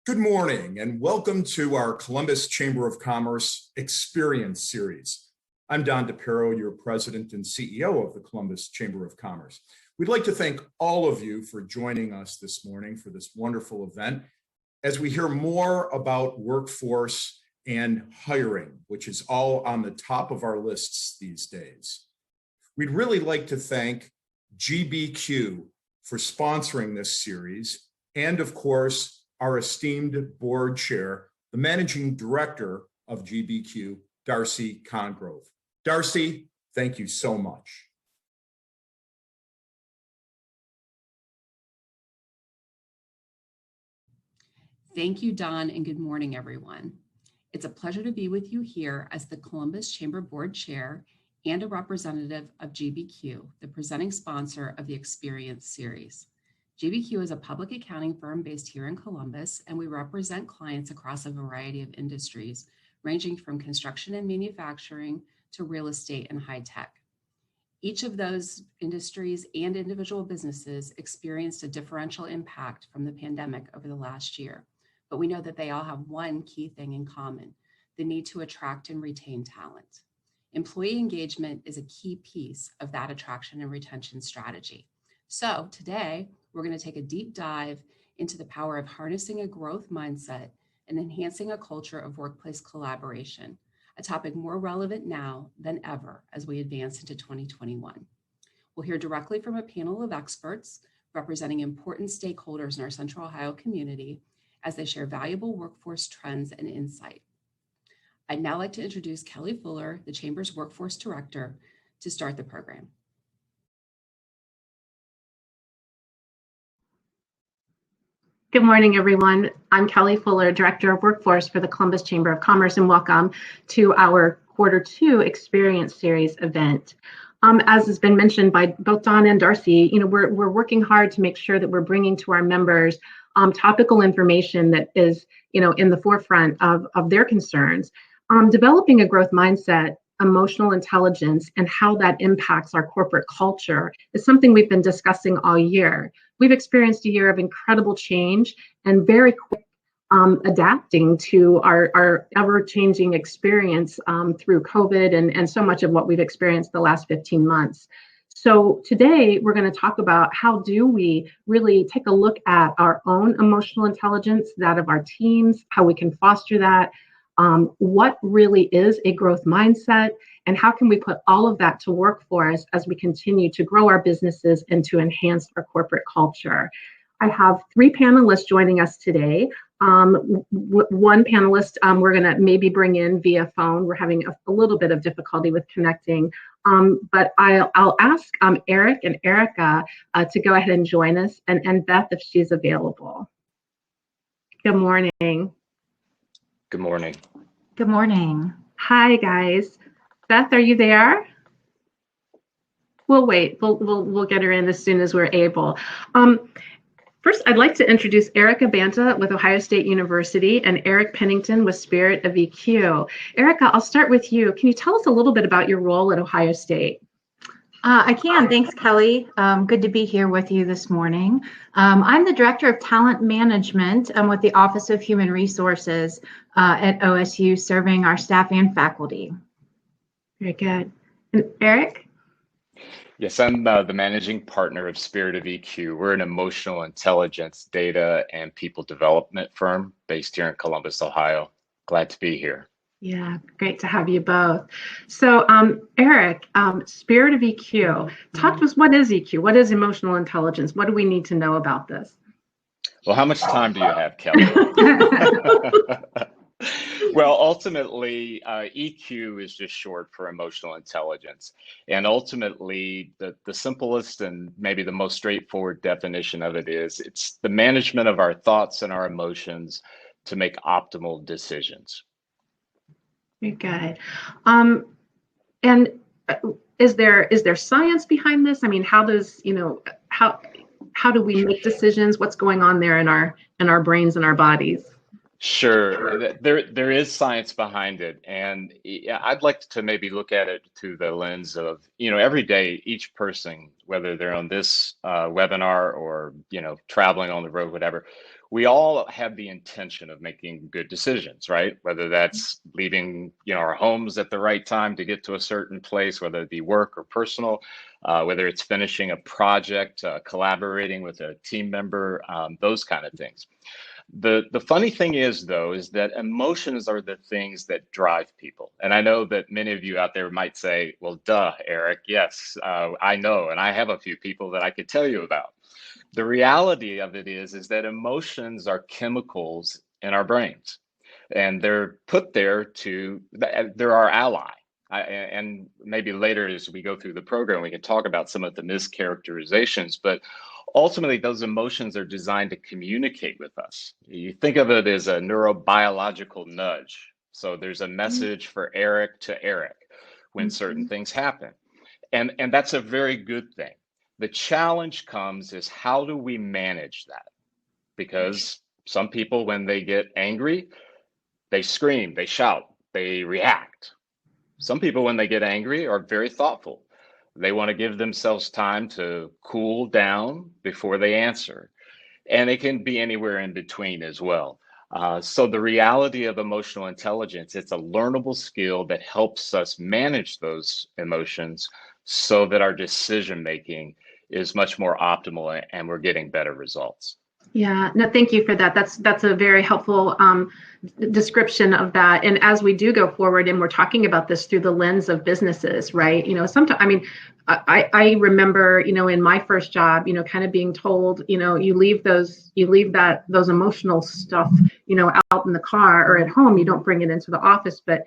Good morning and welcome to our Columbus Chamber of Commerce Experience Series. I'm Don DePiro, your president and CEO of the Columbus Chamber of Commerce. We'd like to thank all of you for joining us this morning for this wonderful event as we hear more about workforce and hiring, which is all on the top of our lists these days. We'd really like to thank GBQ for sponsoring this series and, of course, our esteemed board chair, the managing director of GBQ, Darcy Congrove. Darcy, thank you so much. Thank you, Don, and good morning, everyone. It's a pleasure to be with you here as the Columbus Chamber Board Chair and a representative of GBQ, the presenting sponsor of the Experience Series. GBQ is a public accounting firm based here in Columbus, and we represent clients across a variety of industries, ranging from construction and manufacturing to real estate and high tech. Each of those industries and individual businesses experienced a differential impact from the pandemic over the last year, but we know that they all have one key thing in common: the need to attract and retain talent. Employee engagement is a key piece of that attraction and retention strategy. So today, we're going to take a deep dive into the power of harnessing a growth mindset and enhancing a culture of workplace collaboration, a topic more relevant now than ever as we advance into 2021. We'll hear directly from a panel of experts representing important stakeholders in our Central Ohio community as they share valuable workforce trends and insight. I'd now like to introduce Kelly Fuller, the Chamber's Workforce Director, to start the program. Good morning, everyone. I'm Kelly Fuller, Director of Workforce for the Columbus Chamber of Commerce, and welcome to our Q2 Experience Series event. As has been mentioned by both Don and Darcy, we're working hard to make sure that we're bringing to our members topical information that is, in the forefront of their concerns. Developing a growth mindset, emotional intelligence, and how that impacts our corporate culture is something we've been discussing all year. We've experienced a year of incredible change and very quick adapting to our ever-changing experience through COVID and so much of what we've experienced the last 15 months. So today we're going to talk about how do we really take a look at our own emotional intelligence, that of our teams, how we can foster that, what really is a growth mindset, and how can we put all of that to work for us as we continue to grow our businesses and to enhance our corporate culture. I have three panelists joining us today. One panelist we're going to maybe bring in via phone. We're having a little bit of difficulty with connecting, but I'll ask Eric and Erica to go ahead and join us, and Beth if she's available. Good morning. Good morning. Good morning. Hi, guys. Beth, are you there? We'll wait. We'll get her in as soon as we're able. First, I'd like to introduce Erica Banta with Ohio State University and Eric Pennington with Spirit of EQ. Erica, I'll start with you. Can you tell us a little bit about your role at Ohio State? I can. Thanks, Kelly. Good to be here with you this morning. I'm the Director of Talent Management with the Office of Human Resources at OSU, serving our staff and faculty. Very good. And Eric? Yes, I'm the managing partner of Spirit of EQ. We're an emotional intelligence, data, and people development firm based here in Columbus, Ohio. Glad to be here. Yeah, great to have you both. So, Eric, Spirit of EQ, talk to us, what is EQ? What is emotional intelligence? What do we need to know about this? Well, how much time do you have, Kelly? Well, ultimately, EQ is just short for emotional intelligence. And ultimately, the simplest and maybe the most straightforward definition of it is it's the management of our thoughts and our emotions to make optimal decisions. Very good. And is there science behind this? I mean, how does, how do we make decisions? What's going on there in our brains and our bodies? Sure, there is science behind it, and I'd like to maybe look at it through the lens of, every day, each person, whether they're on this webinar or, traveling on the road, whatever, we all have the intention of making good decisions, right? Whether that's leaving, our homes at the right time to get to a certain place, whether it be work or personal, whether it's finishing a project, collaborating with a team member, those kind of things. The funny thing is, though, is that emotions are the things that drive people. And I know that many of you out there might say, well, duh, Eric, yes, I know. And I have a few people that I could tell you about. The reality of it is that emotions are chemicals in our brains, and they're put there they're our ally. And maybe later as we go through the program, we can talk about some of the mischaracterizations, but ultimately those emotions are designed to communicate with us. You think of it as a neurobiological nudge. So there's a message for Eric to Eric when certain things happen. And that's a very good thing. The challenge comes is how do we manage that? Because some people, when they get angry, they scream, they shout, they react. Some people, when they get angry, are very thoughtful. They want to give themselves time to cool down before they answer. And it can be anywhere in between as well. So the reality of emotional intelligence, it's a learnable skill that helps us manage those emotions so that our decision making is much more optimal and we're getting better results. Yeah, no, thank you for that. That's a very helpful description of that. And as we do go forward, and we're talking about this through the lens of businesses, right? Sometimes, I remember, in my first job, kind of being told, you leave those emotional stuff, out in the car or at home. You don't bring it into the office. But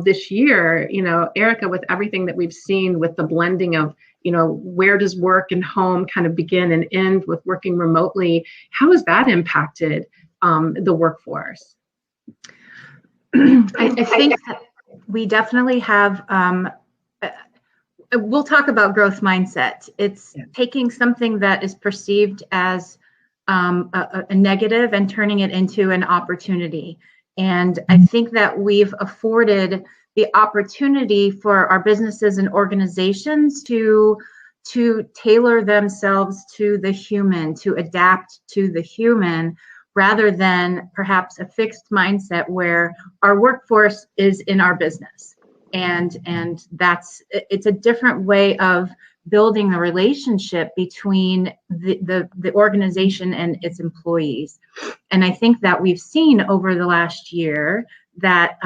this year, Erica, with everything that we've seen with the blending of, where does work and home kind of begin and end with working remotely? How has that impacted the workforce? I think that we definitely have, we'll talk about growth mindset. It's taking something that is perceived as a negative and turning it into an opportunity. And I think that we've afforded the opportunity for our businesses and organizations to tailor themselves to the human, to adapt to the human, rather than perhaps a fixed mindset where our workforce is in our business. And it's a different way of building the relationship between the organization and its employees. And I think that we've seen over the last year that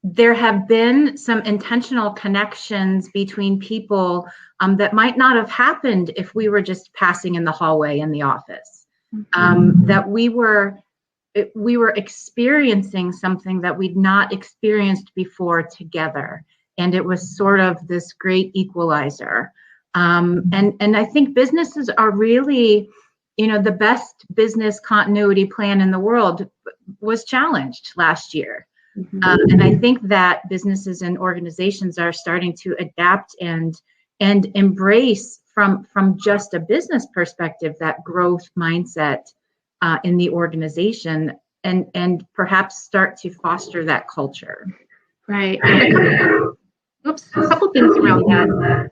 there have been some intentional connections between people that might not have happened if we were just passing in the hallway in the office. That we were experiencing something that we'd not experienced before together. And it was sort of this great equalizer. And I think businesses are really, the best business continuity plan in the world was challenged last year. And I think that businesses and organizations are starting to adapt and embrace from just a business perspective that growth mindset in the organization and perhaps start to foster that culture. Right. A couple things around that.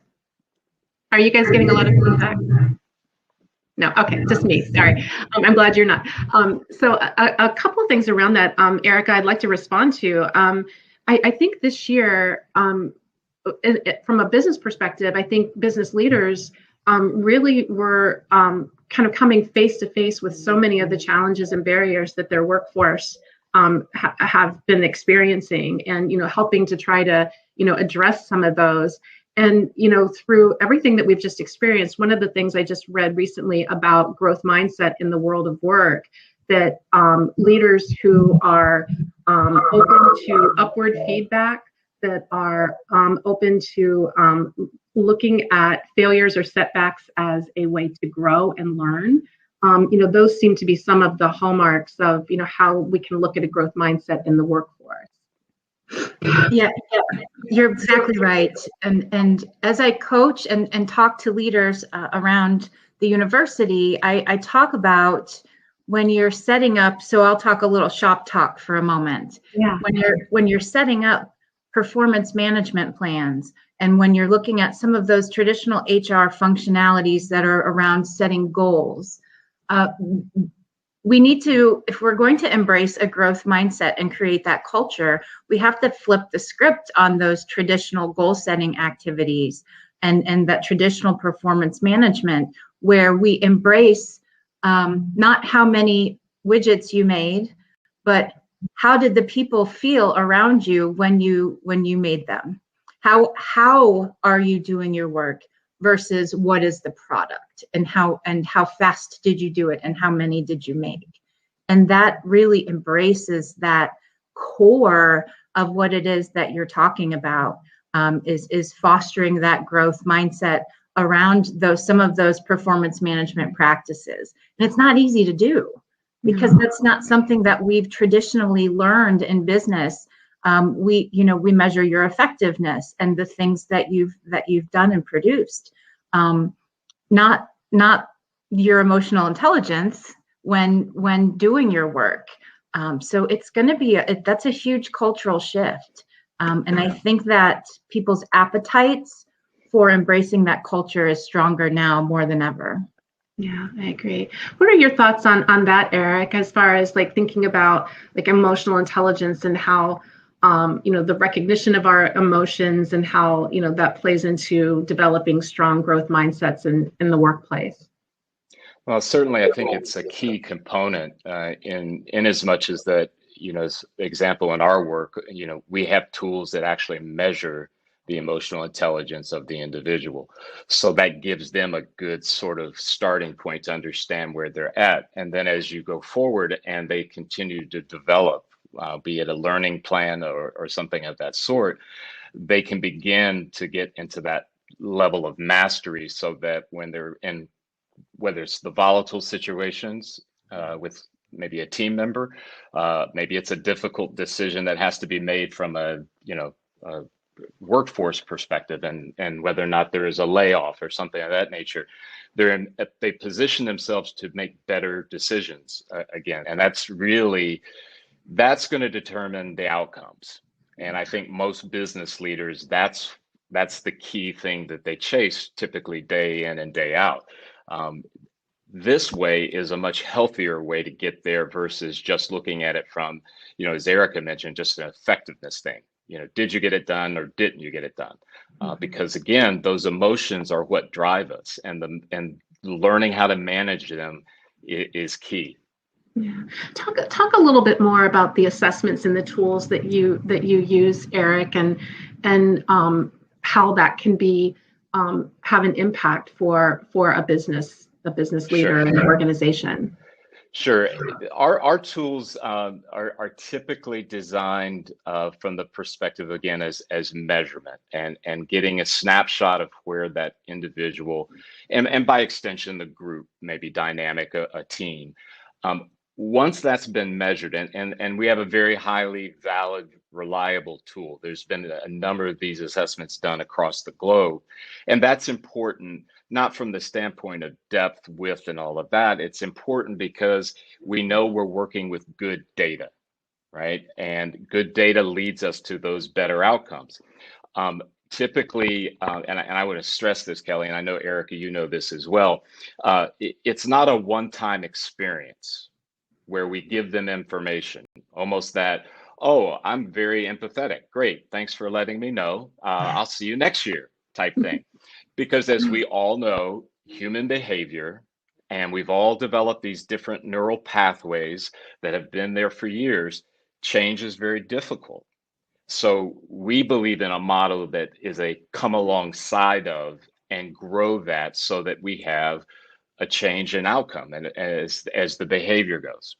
Are you guys getting a lot of feedback? No, okay, just me, sorry. I'm glad you're not. So a couple of things around that, Erica, I'd like to respond to. I think this year, from a business perspective, I think business leaders really were kind of coming face to face with so many of the challenges and barriers that their workforce have been experiencing, and helping to try to address some of those. And through everything that we've just experienced, one of the things I just read recently about growth mindset in the world of work, that leaders who are open to upward feedback, that are open to looking at failures or setbacks as a way to grow and learn, those seem to be some of the hallmarks of how we can look at a growth mindset in the workforce. Yeah, you're exactly right. And as I coach and talk to leaders around the university, I talk about when you're setting up, so I'll talk a little shop talk for a moment. Yeah. When you're setting up performance management plans, and when you're looking at some of those traditional HR functionalities that are around setting goals, we need to, if we're going to embrace a growth mindset and create that culture, we have to flip the script on those traditional goal setting activities and that traditional performance management, where we embrace not how many widgets you made, but how did the people feel around you when you made them? How are you doing your work versus what is the product, and how fast did you do it, and how many did you make? And that really embraces that core of what it is that you're talking about, is fostering that growth mindset around some of those performance management practices. And it's not easy to do, because that's not something that we've traditionally learned in business. We measure your effectiveness and the things that you've done and produced, not your emotional intelligence when doing your work. So it's going to be that's a huge cultural shift, and I think that people's appetites for embracing that culture is stronger now more than ever. Yeah, I agree. What are your thoughts on that, Eric, as far as like thinking about like emotional intelligence and how the recognition of our emotions and how that plays into developing strong growth mindsets in the workplace? Well, certainly, I think it's a key component in as much as that, as example in our work, we have tools that actually measure the emotional intelligence of the individual. So that gives them a good sort of starting point to understand where they're at. And then as you go forward and they continue to develop, be it a learning plan or something of that sort, they can begin to get into that level of mastery, so that when they're in, whether it's the volatile situations with maybe a team member, maybe it's a difficult decision that has to be made from a workforce perspective, and whether or not there is a layoff or something of that nature, they position themselves to make better decisions again, and that's going to determine the outcomes. And I think most business leaders, that's the key thing that they chase, typically day in and day out. This way is a much healthier way to get there versus just looking at it from, as Erica mentioned, just an effectiveness thing. Did you get it done or didn't you get it done? Because again, those emotions are what drive us, and learning how to manage them is key. Yeah. Talk a little bit more about the assessments and the tools that you use, Eric, and how that can be have an impact for a business leader and an organization. Sure. Our tools are typically designed from the perspective, again, as measurement and getting a snapshot of where that individual, and by extension, the group, maybe dynamic, a team. Once that's been measured, and we have a very highly valid, reliable tool. There's been a number of these assessments done across the globe, and that's important, not from the standpoint of depth, width, and all of that. It's important because we know we're working with good data, right? And good data leads us to those better outcomes. Typically, and I want to stress this, Kelly, and I know, Erica, you know this as well, it's not a one-time experience where we give them information, almost that, oh, I'm very empathetic. Great, thanks for letting me know. I'll see you next year type thing. Because as we all know, human behavior, and we've all developed these different neural pathways that have been there for years, change is very difficult. So we believe in a model that is a come alongside of and grow that, so that we have a change in outcome and as the behavior goes.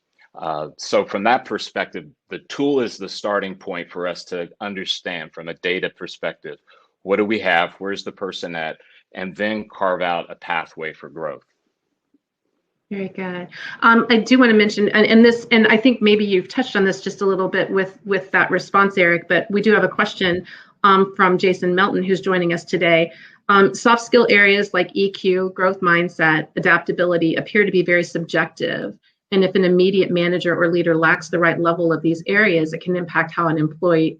So from that perspective, the tool is the starting point for us to understand from a data perspective, what do we have, where's the person at, and then carve out a pathway for growth. Very good. I do want to mention, and I think maybe you've touched on this just a little bit with that response, Eric, but we do have a question from Jason Melton, who's joining us today. Soft skill areas like EQ, growth mindset, adaptability appear to be very subjective. And if an immediate manager or leader lacks the right level of these areas, it can impact how an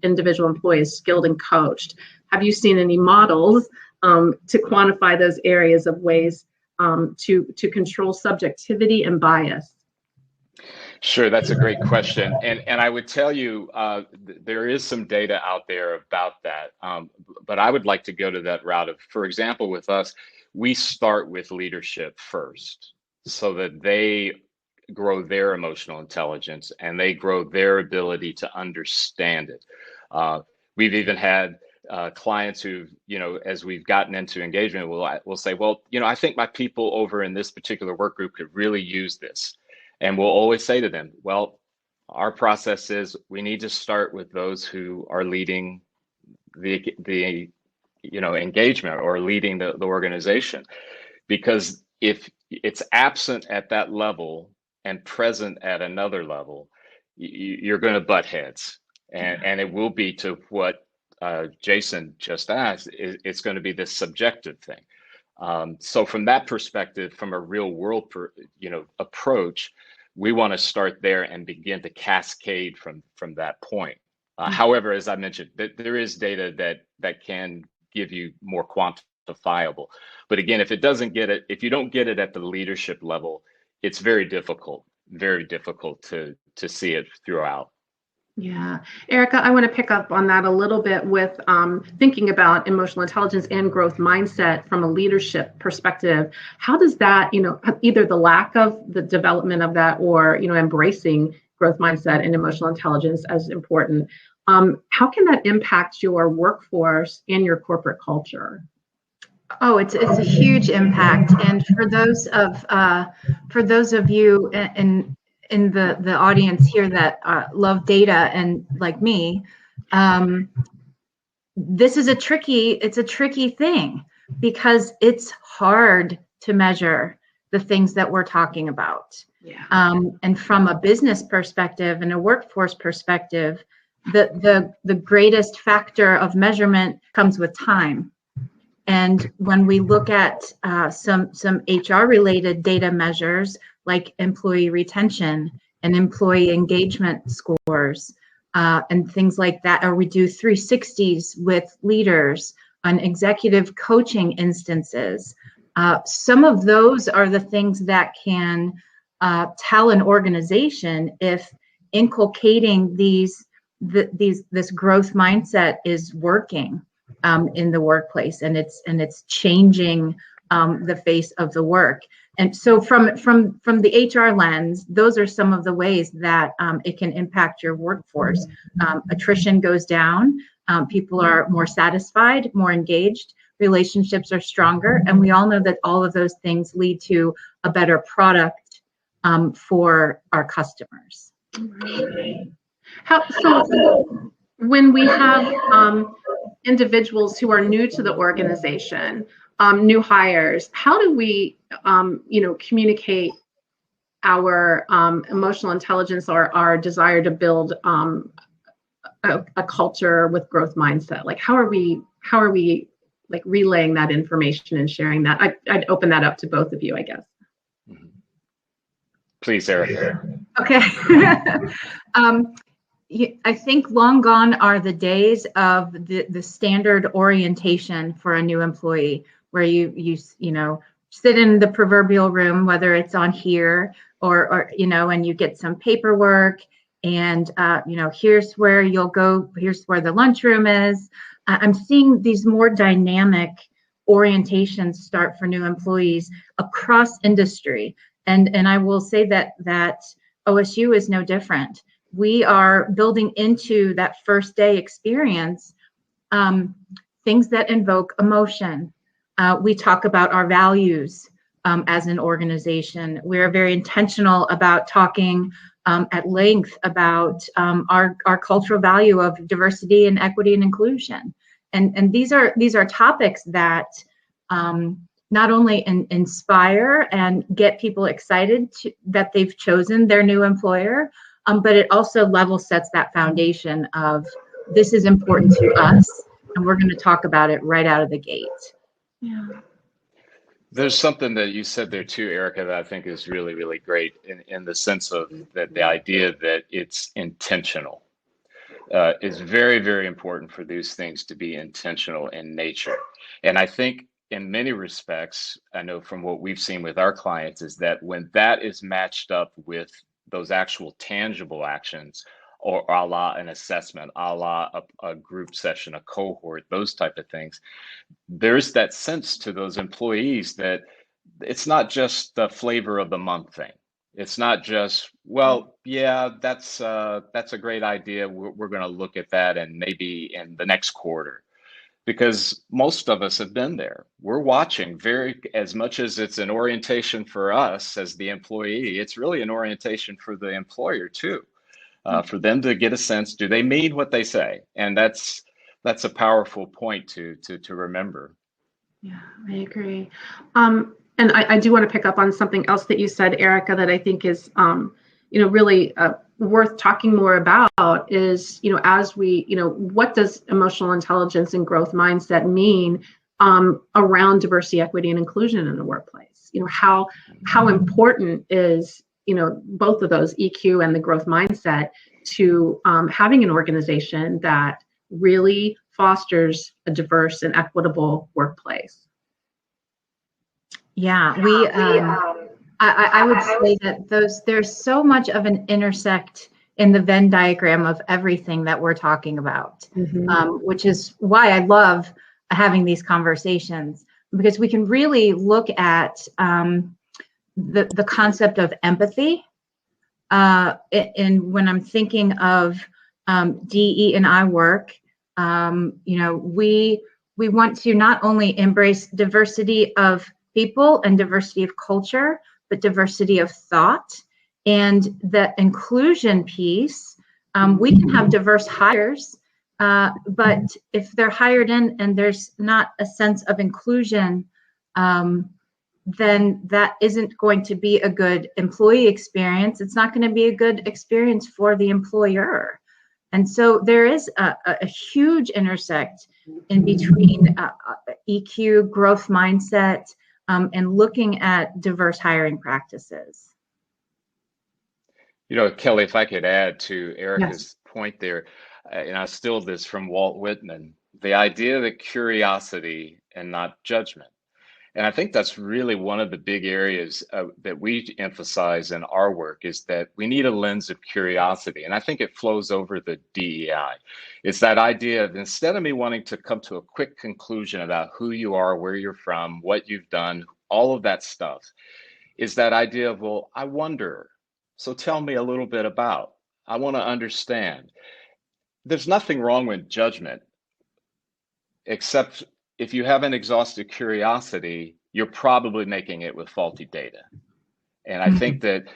individual employee is skilled and coached. Have you seen any models to quantify those areas of ways to control subjectivity and bias? Sure, that's a great question, and I would tell you there is some data out there about that, but I would like to go to that route of, for example, with us, we start with leadership first, so that they grow their emotional intelligence and they grow their ability to understand it. We've even had clients who, as we've gotten into engagement, will say, well, I think my people over in this particular work group could really use this. And we'll always say to them, well, our process is we need to start with those who are leading the engagement or leading the organization. Because if it's absent at that level and present at another level, you're going to butt heads. And it will be, to what Jason just asked, it's going to be this subjective thing. So from that perspective, from a real world approach, we want to start there and begin to cascade from that point. However, as I mentioned, there is data that can give you more quantifiable. But again, if you don't get it at the leadership level, it's very difficult to see it throughout. Yeah. Erica, I want to pick up on that a little bit with thinking about emotional intelligence and growth mindset from a leadership perspective. How does that, either the lack of the development of that or, embracing growth mindset and emotional intelligence as important, how can that impact your workforce and your corporate culture? Oh, it's a huge impact. And for those of you in the audience here that love data and like me, this is a tricky thing, because it's hard to measure the things that we're talking about. Yeah. And from a business perspective and a workforce perspective, the greatest factor of measurement comes with time. And when we look at some HR related data measures like employee retention and employee engagement scores and things like that, or we do 360s with leaders on executive coaching instances, some of those are the things that can tell an organization if inculcating this growth mindset is working in the workplace, and it's changing the face of the work. And so from the HR lens, those are some of the ways that it can impact your workforce. Attrition goes down, people are more satisfied, more engaged, relationships are stronger, and we all know that all of those things lead to a better product for our customers. So when we have individuals who are new to the organization, new hires, how do we, communicate our emotional intelligence or our desire to build a culture with growth mindset? Like, how are we like relaying that information and sharing that? I'd open that up to both of you, I guess. Please, Eric. Okay. I think long gone are the days of the standard orientation for a new employee, where you sit in the proverbial room, whether it's on here or and you get some paperwork, and here's where you'll go, here's where the lunchroom is. I'm seeing these more dynamic orientations start for new employees across industry, and I will say that OSU is no different. We are building into that first day experience things that invoke emotion. We talk about our values as an organization. We're very intentional about talking at length about our cultural value of diversity and equity and inclusion. And these are topics that not only inspire and get people excited that they've chosen their new employer, but it also level sets that foundation of this is important to us, and we're going to talk about it right out of the gate. Yeah. There's something that you said there too, Erica, that I think is really, really great in the sense of that the idea that it's intentional is very, very important for these things to be intentional in nature. And I think in many respects, I know from what we've seen with our clients, is that when that is matched up with those actual tangible actions, or a la an assessment, a la a group session, a cohort, those type of things, there's that sense to those employees that it's not just the flavor of the month thing. It's not just, well, yeah, that's a great idea. We're going to look at that and maybe in the next quarter, because most of us have been there. We're watching very, as much as it's an orientation for us as the employee, it's really an orientation for the employer too, for them to get a sense, do they mean what they say? And that's a powerful point to remember. Yeah, I agree. And I do want to pick up on something else that you said, Erica, that I think is, really worth talking more about is, as we, what does emotional intelligence and growth mindset mean around diversity, equity, and inclusion in the workplace? How important is, both of those, EQ and the growth mindset, to having an organization that really fosters a diverse and equitable workplace? Yeah, I would say that there's so much of an intersect in the Venn diagram of everything that we're talking about, which is why I love having these conversations, because we can really look at the concept of empathy. And when I'm thinking of DE and I work, we want to not only embrace diversity of people and diversity of culture, but diversity of thought. And the inclusion piece, we can have diverse hires, but if they're hired in and there's not a sense of inclusion, then that isn't going to be a good employee experience. It's not going to be a good experience for the employer. And so there is a huge intersect in between EQ, growth mindset, and looking at diverse hiring practices. Kelly, if I could add to Erica's point there, and I steal this from Walt Whitman, the idea that curiosity and not judgment. And I think that's really one of the big areas that we emphasize in our work, is that we need a lens of curiosity. And I think it flows over the DEI. It's that idea of, instead of me wanting to come to a quick conclusion about who you are, where you're from, what you've done, all of that stuff, is that idea of, well, I wonder, so tell me a little bit about, I want to understand. There's nothing wrong with judgment, except if you haven't exhausted curiosity, you're probably making it with faulty data. And I think that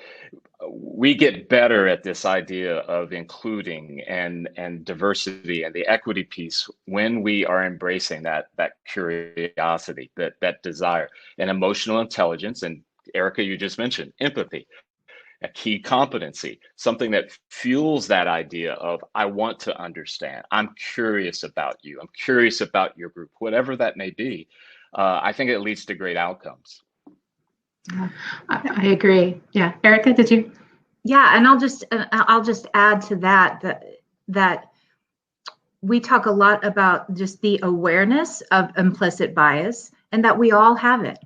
we get better at this idea of including and diversity and the equity piece when we are embracing that curiosity, that desire, and emotional intelligence. And Erica, you just mentioned empathy, a key competency, something that fuels that idea of, I want to understand. I'm curious about you. I'm curious about your group, whatever that may be. I think it leads to great outcomes. I agree. Yeah. Erica, did you? Yeah. And I'll just add to that we talk a lot about just the awareness of implicit bias, and that we all have it,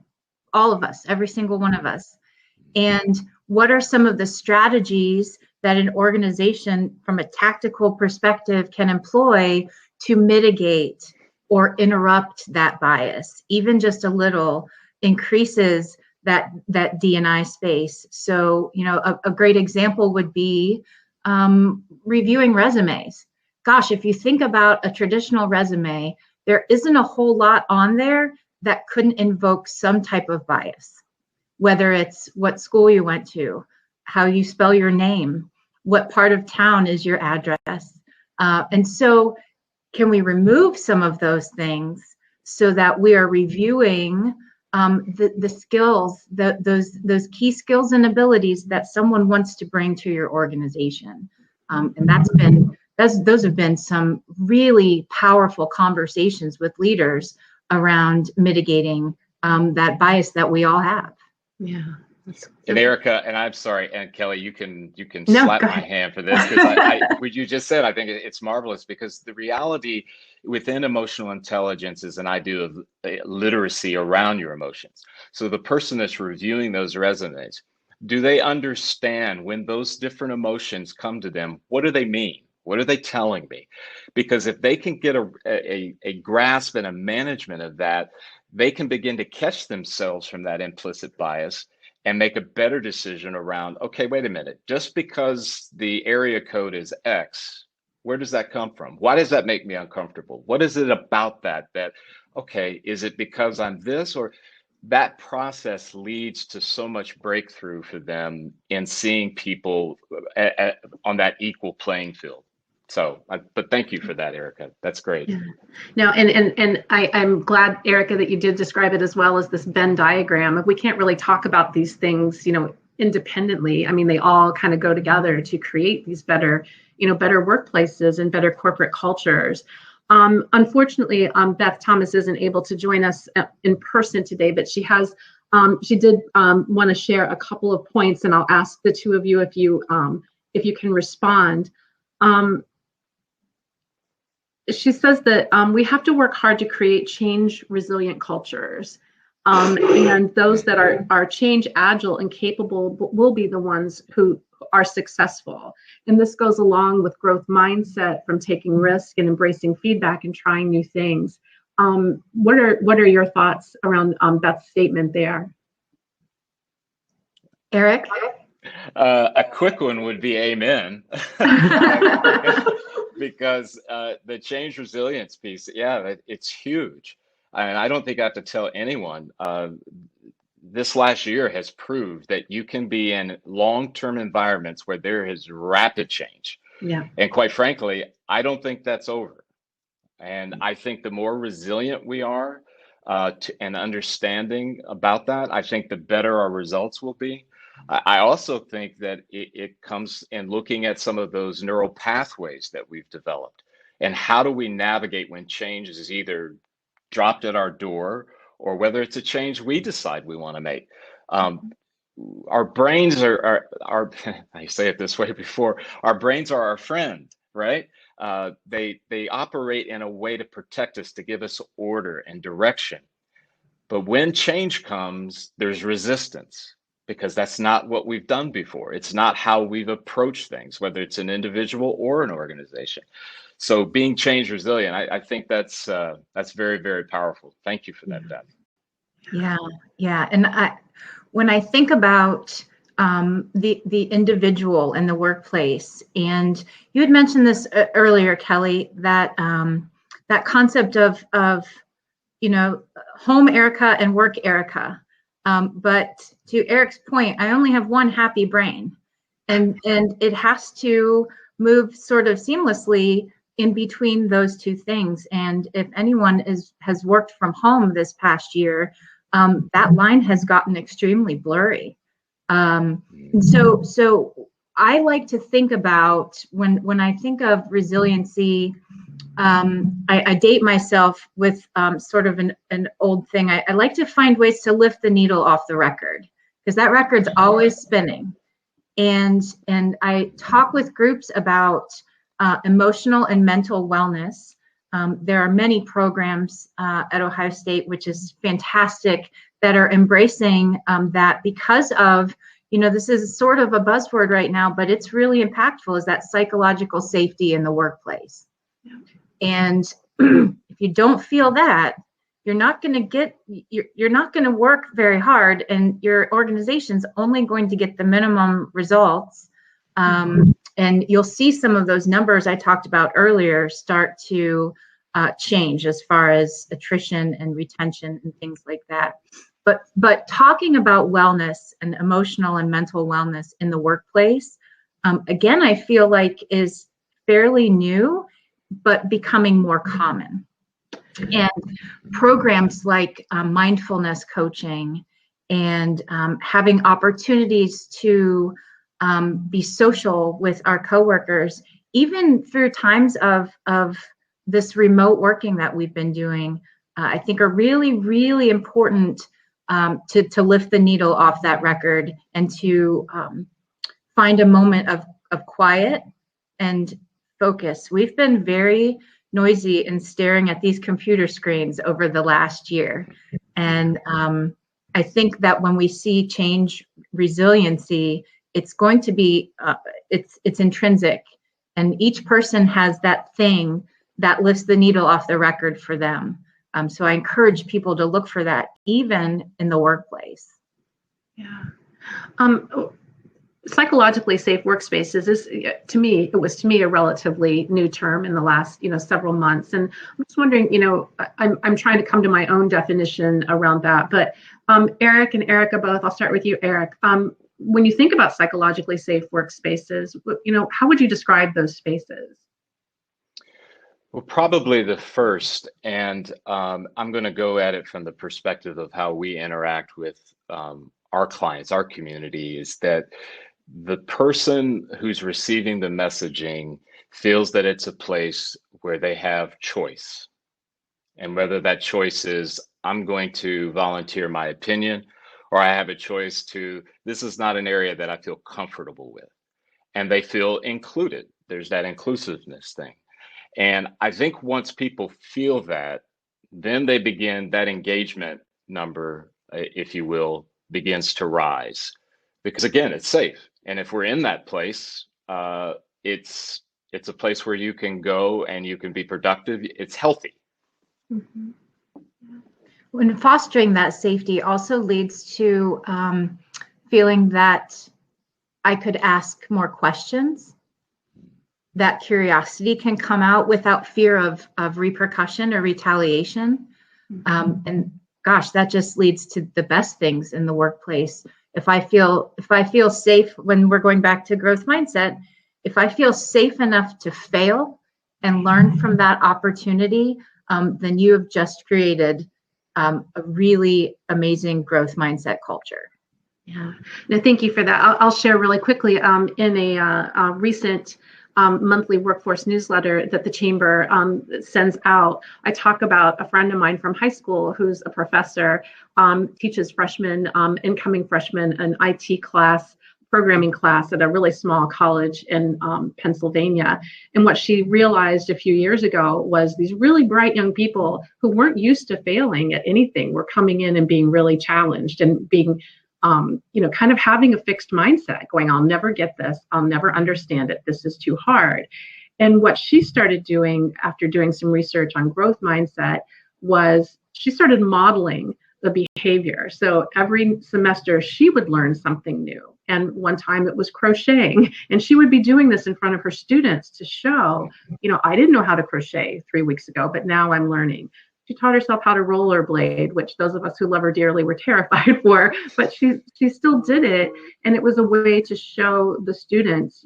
all of us, every single one of us. And what are some of the strategies that an organization from a tactical perspective can employ to mitigate or interrupt that bias? Even just a little increases that D&I space. So, a great example would be reviewing resumes. Gosh, if you think about a traditional resume, there isn't a whole lot on there that couldn't invoke some type of bias. Whether it's what school you went to, how you spell your name, what part of town is your address. And so can we remove some of those things so that we are reviewing the skills, those key skills and abilities that someone wants to bring to your organization? And those have been some really powerful conversations with leaders around mitigating that bias that we all have. Yeah. And Erica, and I'm sorry, and Kelly, you can slap my hand for this, because what you just said, I think it's marvelous, because the reality within emotional intelligence is an idea of literacy around your emotions. So the person that's reviewing those resumes, Do they understand when those different emotions come to them? What do they mean? What are they telling me? Because if they can get a grasp and a management of that, they can begin to catch themselves from that implicit bias and make a better decision around, okay, wait a minute, just because the area code is X, where does that come from? Why does that make me uncomfortable? What is it about that, okay, is it because I'm this? Or that process leads to so much breakthrough for them in seeing people on that equal playing field. So, but thank you for that, Erica. That's great. Yeah. No, and I'm glad, Erica, that you did describe it as well as this Venn diagram. We can't really talk about these things, independently. I mean, they all kind of go together to create these better workplaces and better corporate cultures. Unfortunately, Beth Thomas isn't able to join us in person today, but she did want to share a couple of points, and I'll ask the two of you if you can respond. She says that we have to work hard to create change resilient cultures. And those that are change agile and capable will be the ones who are successful. And this goes along with growth mindset from taking risk and embracing feedback and trying new things. What are your thoughts around Beth's statement there? Eric? A quick one would be amen. Because the change resilience piece, yeah, it's huge. And I don't think I have to tell anyone, this last year has proved that you can be in long-term environments where there is rapid change. Yeah. And quite frankly, I don't think that's over. And I think the more resilient we are and understanding about that, I think the better our results will be. I also think that it comes in looking at some of those neural pathways that we've developed and how do we navigate when change is either dropped at our door or whether it's a change we decide we want to make. Our brains are I say it this way before, our brains are our friend, right? They operate in a way to protect us, to give us order and direction. But when change comes, there's resistance, because that's not what we've done before. It's not how we've approached things, whether it's an individual or an organization. So being change resilient, I think that's very, very powerful. Thank you for that, Deb. Yeah. And when I think about the individual in the workplace, and you had mentioned this earlier, Kelly, that that concept of home Erica and work Erica. But to Eric's point, I only have one happy brain, and it has to move sort of seamlessly in between those two things. And if anyone has worked from home this past year, that line has gotten extremely blurry. And so I like to think about when I think of resiliency, I date myself with sort of an old thing. I like to find ways to lift the needle off the record, because that record's always spinning. And I talk with groups about emotional and mental wellness. There are many programs at Ohio State, which is fantastic, that are embracing that, because of, this is sort of a buzzword right now, but it's really impactful, is that psychological safety in the workplace. Yeah. And if you don't feel that, you're not going to work very hard, and your organization's only going to get the minimum results. And you'll see some of those numbers I talked about earlier start to change as far as attrition and retention and things like that. But talking about wellness and emotional and mental wellness in the workplace, again, I feel like is fairly new, but becoming more common. And programs like mindfulness coaching and having opportunities to be social with our coworkers, even through times of this remote working that we've been doing, I think are really, really important to lift the needle off that record and to find a moment of quiet and focus. We've been very noisy and staring at these computer screens over the last year. And I think that when we see change resiliency, it's going to be, it's intrinsic. And each person has that thing that lifts the needle off the record for them. So I encourage people to look for that, even in the workplace. Yeah. Psychologically safe workspaces is, to me, it was to me a relatively new term in the last, several months. And I'm just wondering, I'm trying to come to my own definition around that. But Eric and Erica both, I'll start with you, Eric. When you think about psychologically safe workspaces, how would you describe those spaces? Well, probably the first, and I'm going to go at it from the perspective of how we interact with our clients, our community, is that the person who's receiving the messaging feels that it's a place where they have choice. And whether that choice is, I'm going to volunteer my opinion, or I have a choice to, this is not an area that I feel comfortable with. And they feel included. There's that inclusiveness thing. And I think once people feel that, then they begin, that engagement number, if you will, begins to rise. Because again, it's safe. And if we're in that place, it's a place where you can go and you can be productive. It's healthy. Mm-hmm. When fostering that safety also leads to feeling that I could ask more questions, that curiosity can come out without fear of repercussion or retaliation. And gosh, that just leads to the best things in the workplace. If I feel safe, when we're going back to growth mindset, if I feel safe enough to fail and learn from that opportunity, then you have just created a really amazing growth mindset culture. Yeah, no, thank you for that. I'll share really quickly in a recent monthly workforce newsletter that the Chamber sends out. I talk about a friend of mine from high school who's a professor, teaches freshmen, incoming freshmen, an IT class, programming class at a really small college in Pennsylvania. And what she realized a few years ago was these really bright young people who weren't used to failing at anything were coming in and being really challenged and being kind of having a fixed mindset, going, I'll never get this, I'll never understand it, this is too hard. And what she started doing after doing some research on growth mindset was she started modeling the behavior. So every semester she would learn something new. And one time it was crocheting, and she would be doing this in front of her students to show, I didn't know how to crochet 3 weeks ago, but now I'm learning. She taught herself how to rollerblade, which those of us who love her dearly were terrified for, but she still did it. And it was a way to show the students,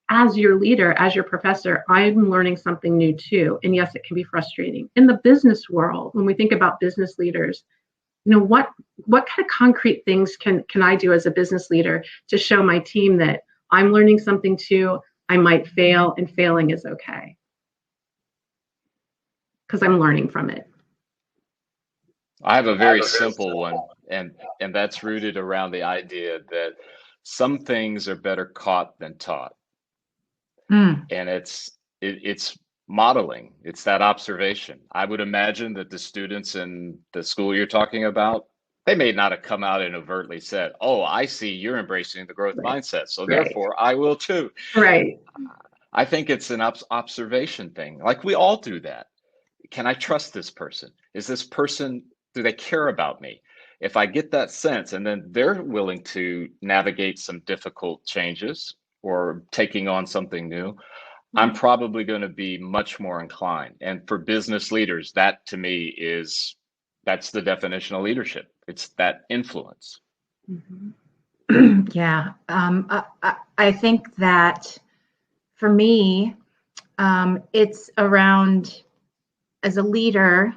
as your leader, as your professor, I'm learning something new too. And yes, it can be frustrating. In the business world, when we think about business leaders, what kind of concrete things can I do as a business leader to show my team that I'm learning something too? I might fail, and failing is okay, because I'm learning from it. I have a very simple one, and that's rooted around the idea that some things are better caught than taught. And it's modeling. It's that observation. I would imagine that the students in the school you're talking about, they may not have come out and overtly said, oh, I see you're embracing the growth mindset, so therefore I will too. Right. I think it's an observation thing. Like we all do that. Can I trust this person? Is this person, do they care about me? If I get that sense, and then they're willing to navigate some difficult changes or taking on something new, I'm probably going to be much more inclined. And for business leaders, that to me that's the definition of leadership. It's that influence. Mm-hmm. Yeah. I think that for me, it's around, as a leader,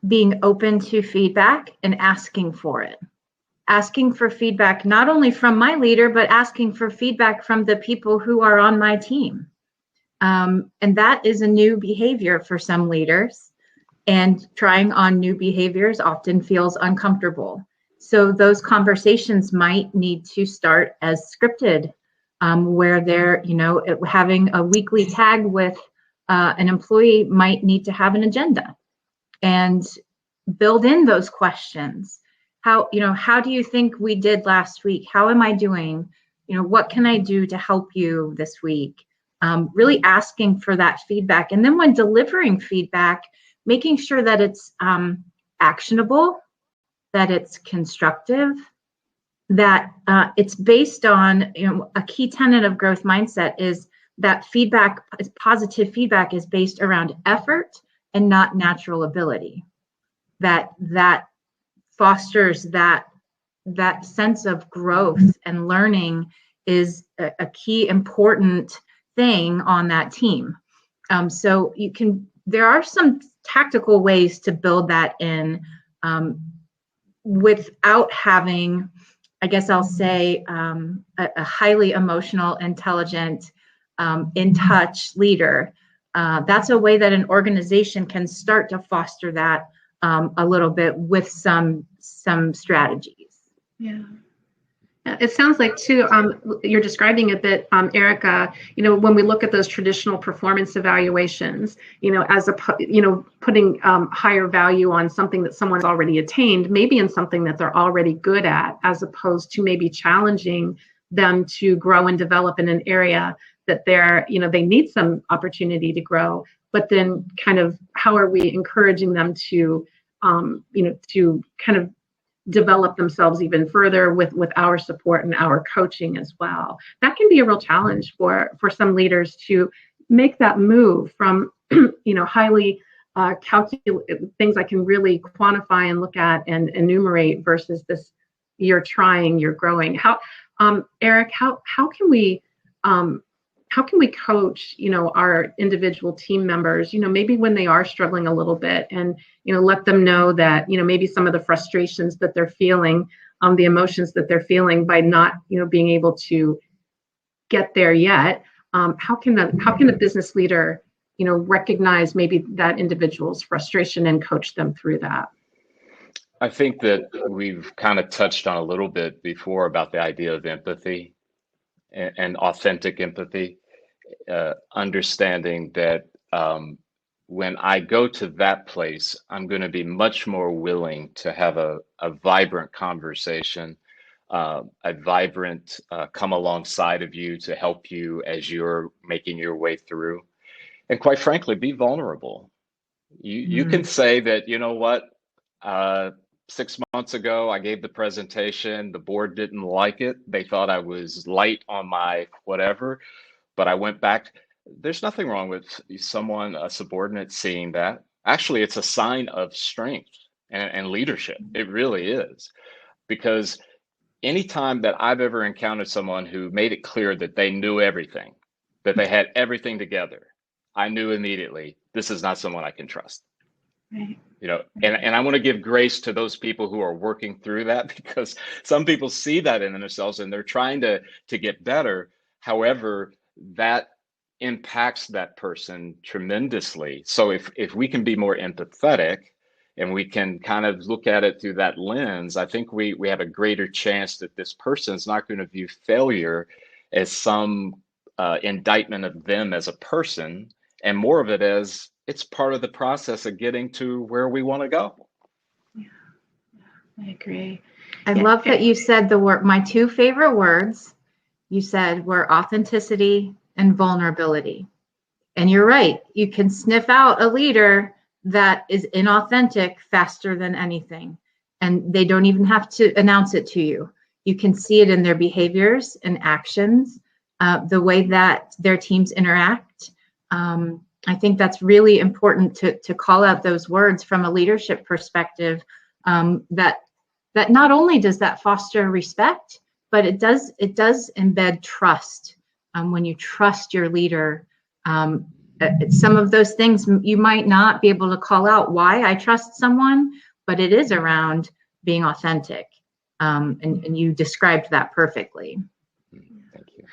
being open to feedback and asking for it. Asking for feedback, not only from my leader, but asking for feedback from the people who are on my team. And that is a new behavior for some leaders. And trying on new behaviors often feels uncomfortable. So those conversations might need to start as scripted, where they're, having a weekly tag with an employee might need to have an agenda and build in those questions. how do you think we did last week? How am I doing? What can I do to help you this week? Really asking for that feedback. And then when delivering feedback, making sure that it's actionable, that it's constructive, that it's based on, a key tenet of growth mindset is that positive feedback is based around effort and not natural ability. That fosters that sense of growth and learning is a key important thing on that team. So there are some tactical ways to build that in without having, I guess I'll say, a highly emotional, intelligent, in touch leader. That's a way that an organization can start to foster that a little bit with some strategies. Yeah. It sounds like too, you're describing a bit, Erica, when we look at those traditional performance evaluations, putting higher value on something that someone's already attained, maybe in something that they're already good at, as opposed to maybe challenging them to grow and develop in an area that they need some opportunity to grow, but then kind of how are we encouraging them to, to kind of develop themselves even further with our support and our coaching as well. That can be a real challenge for some leaders to make that move from, highly calculated things I can really quantify and look at and enumerate versus this, you're trying, you're growing. How, Eric, how can we coach, our individual team members, maybe when they are struggling a little bit, and, let them know that, maybe some of the frustrations that they're feeling, the emotions that they're feeling by not, being able to get there yet. How can a business leader, recognize maybe that individual's frustration and coach them through that? I think that we've kind of touched on a little bit before about the idea of empathy and authentic empathy, understanding that when I go to that place, I'm going to be much more willing to have a vibrant conversation, a vibrant come alongside of you to help you as you're making your way through. And quite frankly, be vulnerable. You can say that, 6 months ago, I gave the presentation, the board didn't like it. They thought I was light on my whatever, but I went back. There's nothing wrong with a subordinate seeing that. Actually, it's a sign of strength and leadership. It really is. Because anytime that I've ever encountered someone who made it clear that they knew everything, that they had everything together, I knew immediately, this is not someone I can trust. Right. And I want to give grace to those people who are working through that, because some people see that in themselves and they're trying to get better. However, that impacts that person tremendously. So if we can be more empathetic and we can kind of look at it through that lens, I think we have a greater chance that this person's not going to view failure as some indictment of them as a person, and more of it as it's part of the process of getting to where we want to go. Yeah, I agree. I love that you said my two favorite words you said were authenticity and vulnerability. And you're right. You can sniff out a leader that is inauthentic faster than anything. And they don't even have to announce it to you. You can see it in their behaviors and actions, the way that their teams interact. I think that's really important to call out those words from a leadership perspective, that not only does that foster respect, but it does embed trust. When you trust your leader, some of those things you might not be able to call out why I trust someone, but it is around being authentic. And you described that perfectly. Thank you.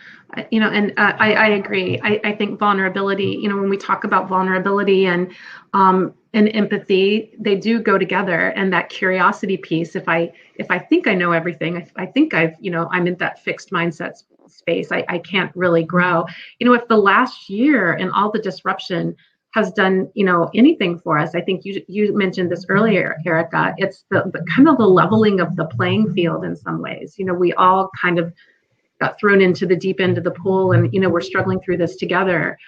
I agree. I think vulnerability, when we talk about vulnerability and empathy, they do go together. And that curiosity piece, if I think I know everything, I think I'm in that fixed mindset space, I can't really grow. If the last year and all the disruption has done, anything for us. I think you mentioned this earlier, Erica. It's the kind of the leveling of the playing field in some ways. We all kind of got thrown into the deep end of the pool, and we're struggling through this together.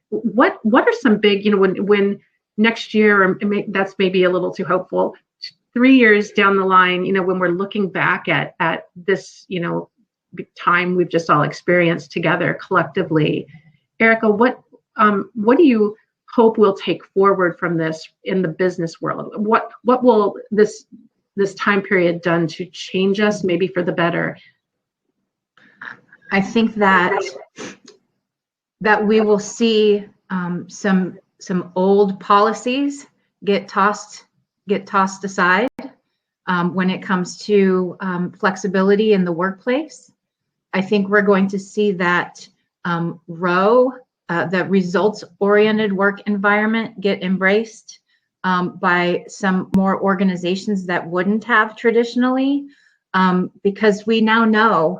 What are some big, when next year, or that's maybe a little too hopeful, 3 years down the line, when we're looking back at this, time we've just all experienced together collectively, Erica, what do you hope we'll take forward from this in the business world? What will this time period done to change us, maybe for the better? I think that we will see some old policies get tossed aside when it comes to flexibility in the workplace. I think we're going to see that that results-oriented work environment get embraced by some more organizations that wouldn't have traditionally, because we now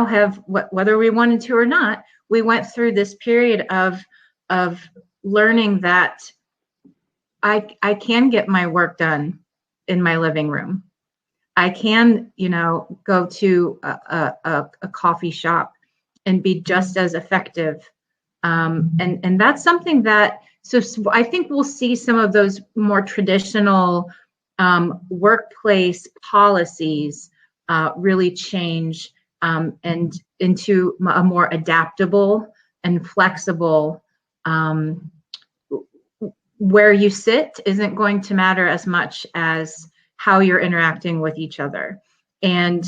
have, whether we wanted to or not, we went through this period of learning that I can get my work done in my living room. I can, go to a coffee shop and be just as effective. And that's something that, so I think we'll see some of those more traditional workplace policies really change and into a more adaptable and flexible, where you sit isn't going to matter as much as how you're interacting with each other. And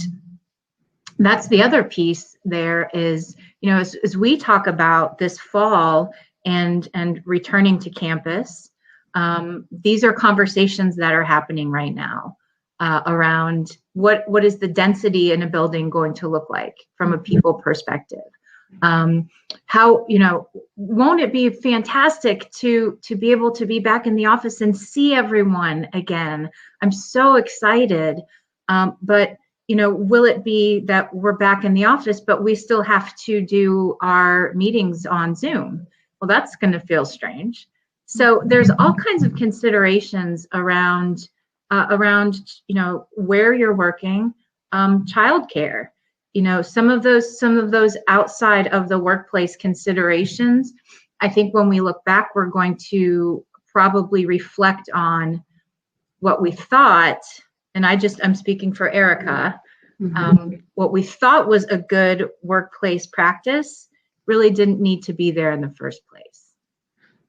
that's the other piece there is, as we talk about this fall and returning to campus, these are conversations that are happening right now around what is the density in a building going to look like from a people perspective. How, won't it be fantastic to be able to be back in the office and see everyone again? I'm so excited. But, will it be that we're back in the office, but we still have to do our meetings on Zoom? Well, that's going to feel strange. So there's all kinds of considerations around, where you're working, childcare. Some of those outside of the workplace considerations, I think when we look back, we're going to probably reflect on what we thought, and I'm speaking for Erica, what we thought was a good workplace practice really didn't need to be there in the first place.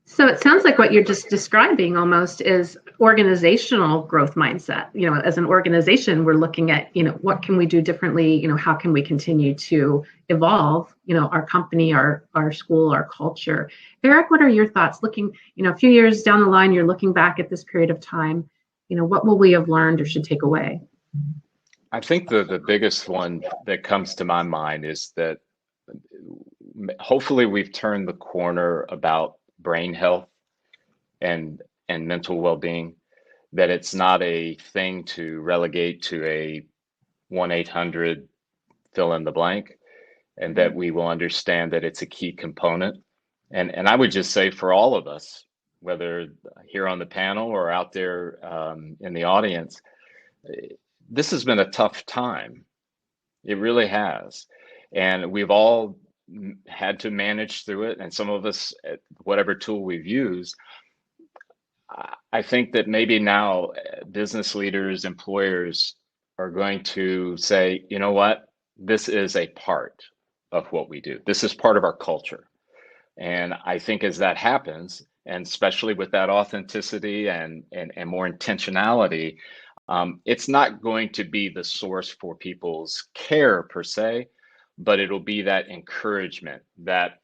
So it sounds like what you're just describing almost is organizational growth mindset. As an organization, we're looking at, what can we do differently? How can we continue to evolve, our company, our school, our culture? Eric, what are your thoughts? Looking, a few years down the line, you're looking back at this period of time, what will we have learned or should take away? I think the biggest one that comes to my mind is that hopefully we've turned the corner about brain health and mental well-being, that it's not a thing to relegate to a 1-800 fill in the blank, and that we will understand that it's a key component. And I would just say for all of us, whether here on the panel or out there in the audience, this has been a tough time. It really has. And we've all had to manage through it. And some of us, whatever tool we've used, I think that maybe now business leaders, employers are going to say, you know what, this is a part of what we do. This is part of our culture. And I think as that happens, and especially with that authenticity and more intentionality, it's not going to be the source for people's care per se, but it'll be that encouragement, that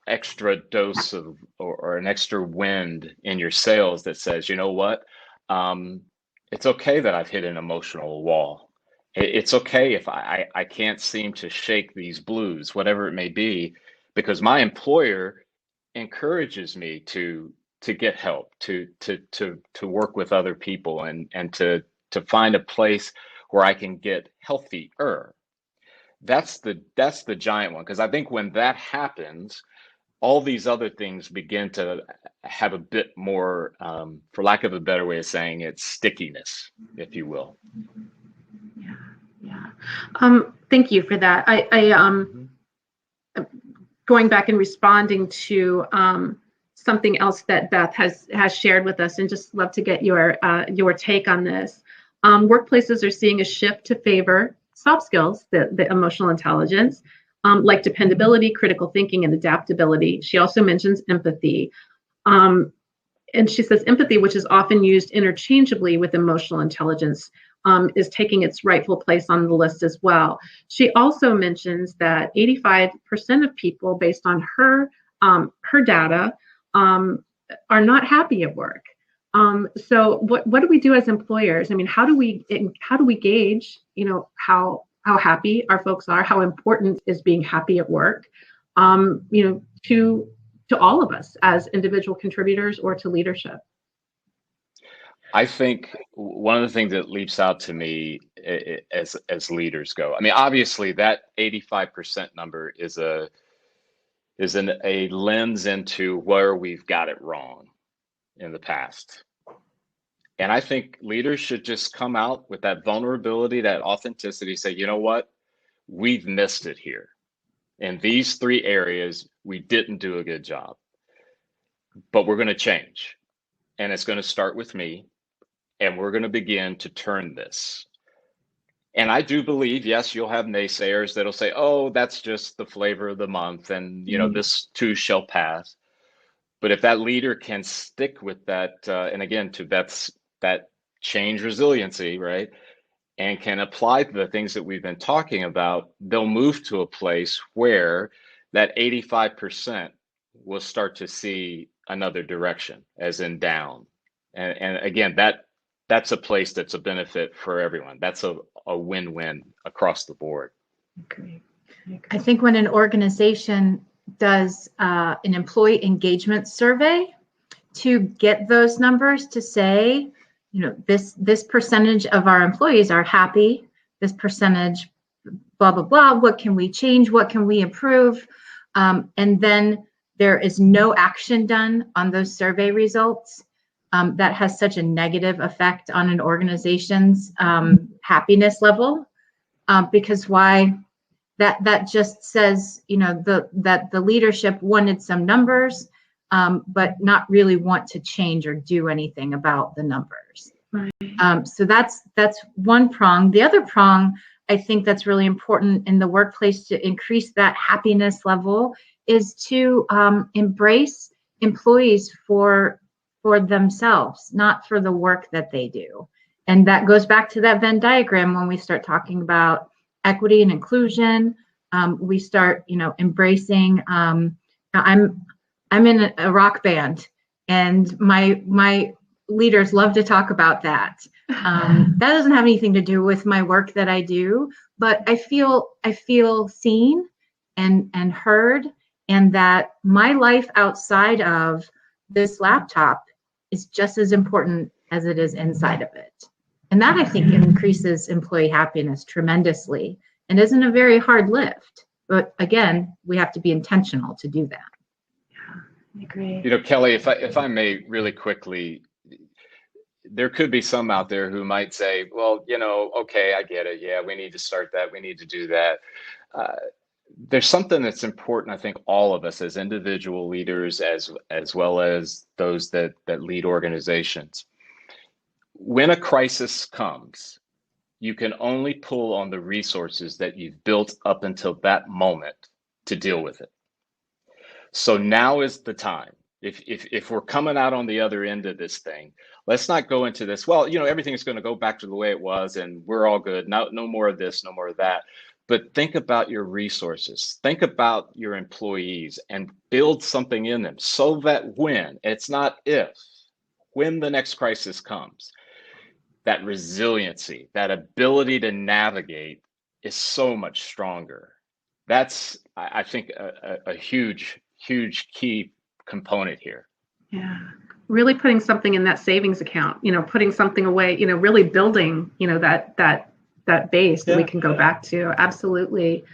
extra dose of or an extra wind in your sails that says, you know what, it's okay that I've hit an emotional wall. It's okay if I can't seem to shake these blues, whatever it may be, because my employer encourages me to get help, to work with other people and to find a place where I can get healthier. That's the giant one, because I think when that happens, all these other things begin to have a bit more, for lack of a better way of saying it, stickiness, if you will. Yeah, yeah. Thank you for that. Going back and responding to something else that Beth has shared with us, and just love to get your take on this. Workplaces are seeing a shift to favor soft skills, the emotional intelligence, like dependability, critical thinking, and adaptability. She also mentions empathy. And she says empathy, which is often used interchangeably with emotional intelligence, is taking its rightful place on the list as well. She also mentions that 85% of people, based on her data, are not happy at work. So what do we do as employers? I mean, how do we gauge, how happy our folks are, how important is being happy at work, to all of us as individual contributors or to leadership? I think one of the things that leaps out to me as leaders go, I mean, obviously that 85% number is a lens into where we've got it wrong in the past. And I think leaders should just come out with that vulnerability, that authenticity, say, you know what, we've missed it here. In these 3 areas, we didn't do a good job, but we're going to change. And it's going to start with me, and we're going to begin to turn this. And I do believe, yes, you'll have naysayers that'll say, oh, that's just the flavor of the month, and this too shall pass. But if that leader can stick with that, and again, to that change resiliency, right, and can apply the things that we've been talking about, they'll move to a place where that 85% will start to see another direction, as in down. And again, that's a place that's a benefit for everyone. That's a win-win across the board. Great. I think when an organization does an employee engagement survey to get those numbers to say, this percentage of our employees are happy, this percentage, blah, blah, blah, what can we change, what can we improve? And then there is no action done on those survey results. That has such a negative effect on an organization's happiness level, because that just says, that the leadership wanted some numbers, but not really want to change or do anything about the numbers. Right. So that's one prong. The other prong, I think that's really important in the workplace to increase that happiness level, is to embrace employees for themselves, not for the work that they do. And that goes back to that Venn diagram when we start talking about equity and inclusion. We start, embracing. I'm in a rock band, and my leaders love to talk about that. That doesn't have anything to do with my work that I do, but I feel seen and heard, and that my life outside of this laptop is just as important as it is inside of it. And that, I think, increases employee happiness tremendously, and isn't a very hard lift. But again, we have to be intentional to do that. Yeah, I agree. Kelly, if I may really quickly, there could be some out there who might say, well, okay, I get it. Yeah, we need to start that. We need to do that. There's something that's important, I think, all of us as individual leaders, as well as those that lead organizations. When a crisis comes, you can only pull on the resources that you've built up until that moment to deal with it. So now is the time. If we're coming out on the other end of this thing, let's not go into this, well, everything's going to go back to the way it was and we're all good. No more of this, no more of that. But think about your resources. Think about your employees and build something in them so that when, it's not if, when the next crisis comes, that resiliency, that ability to navigate is so much stronger. That's, I think, a huge key component here. Yeah. Really putting something in that savings account, putting something away, really building, that base that we can go back to. Absolutely.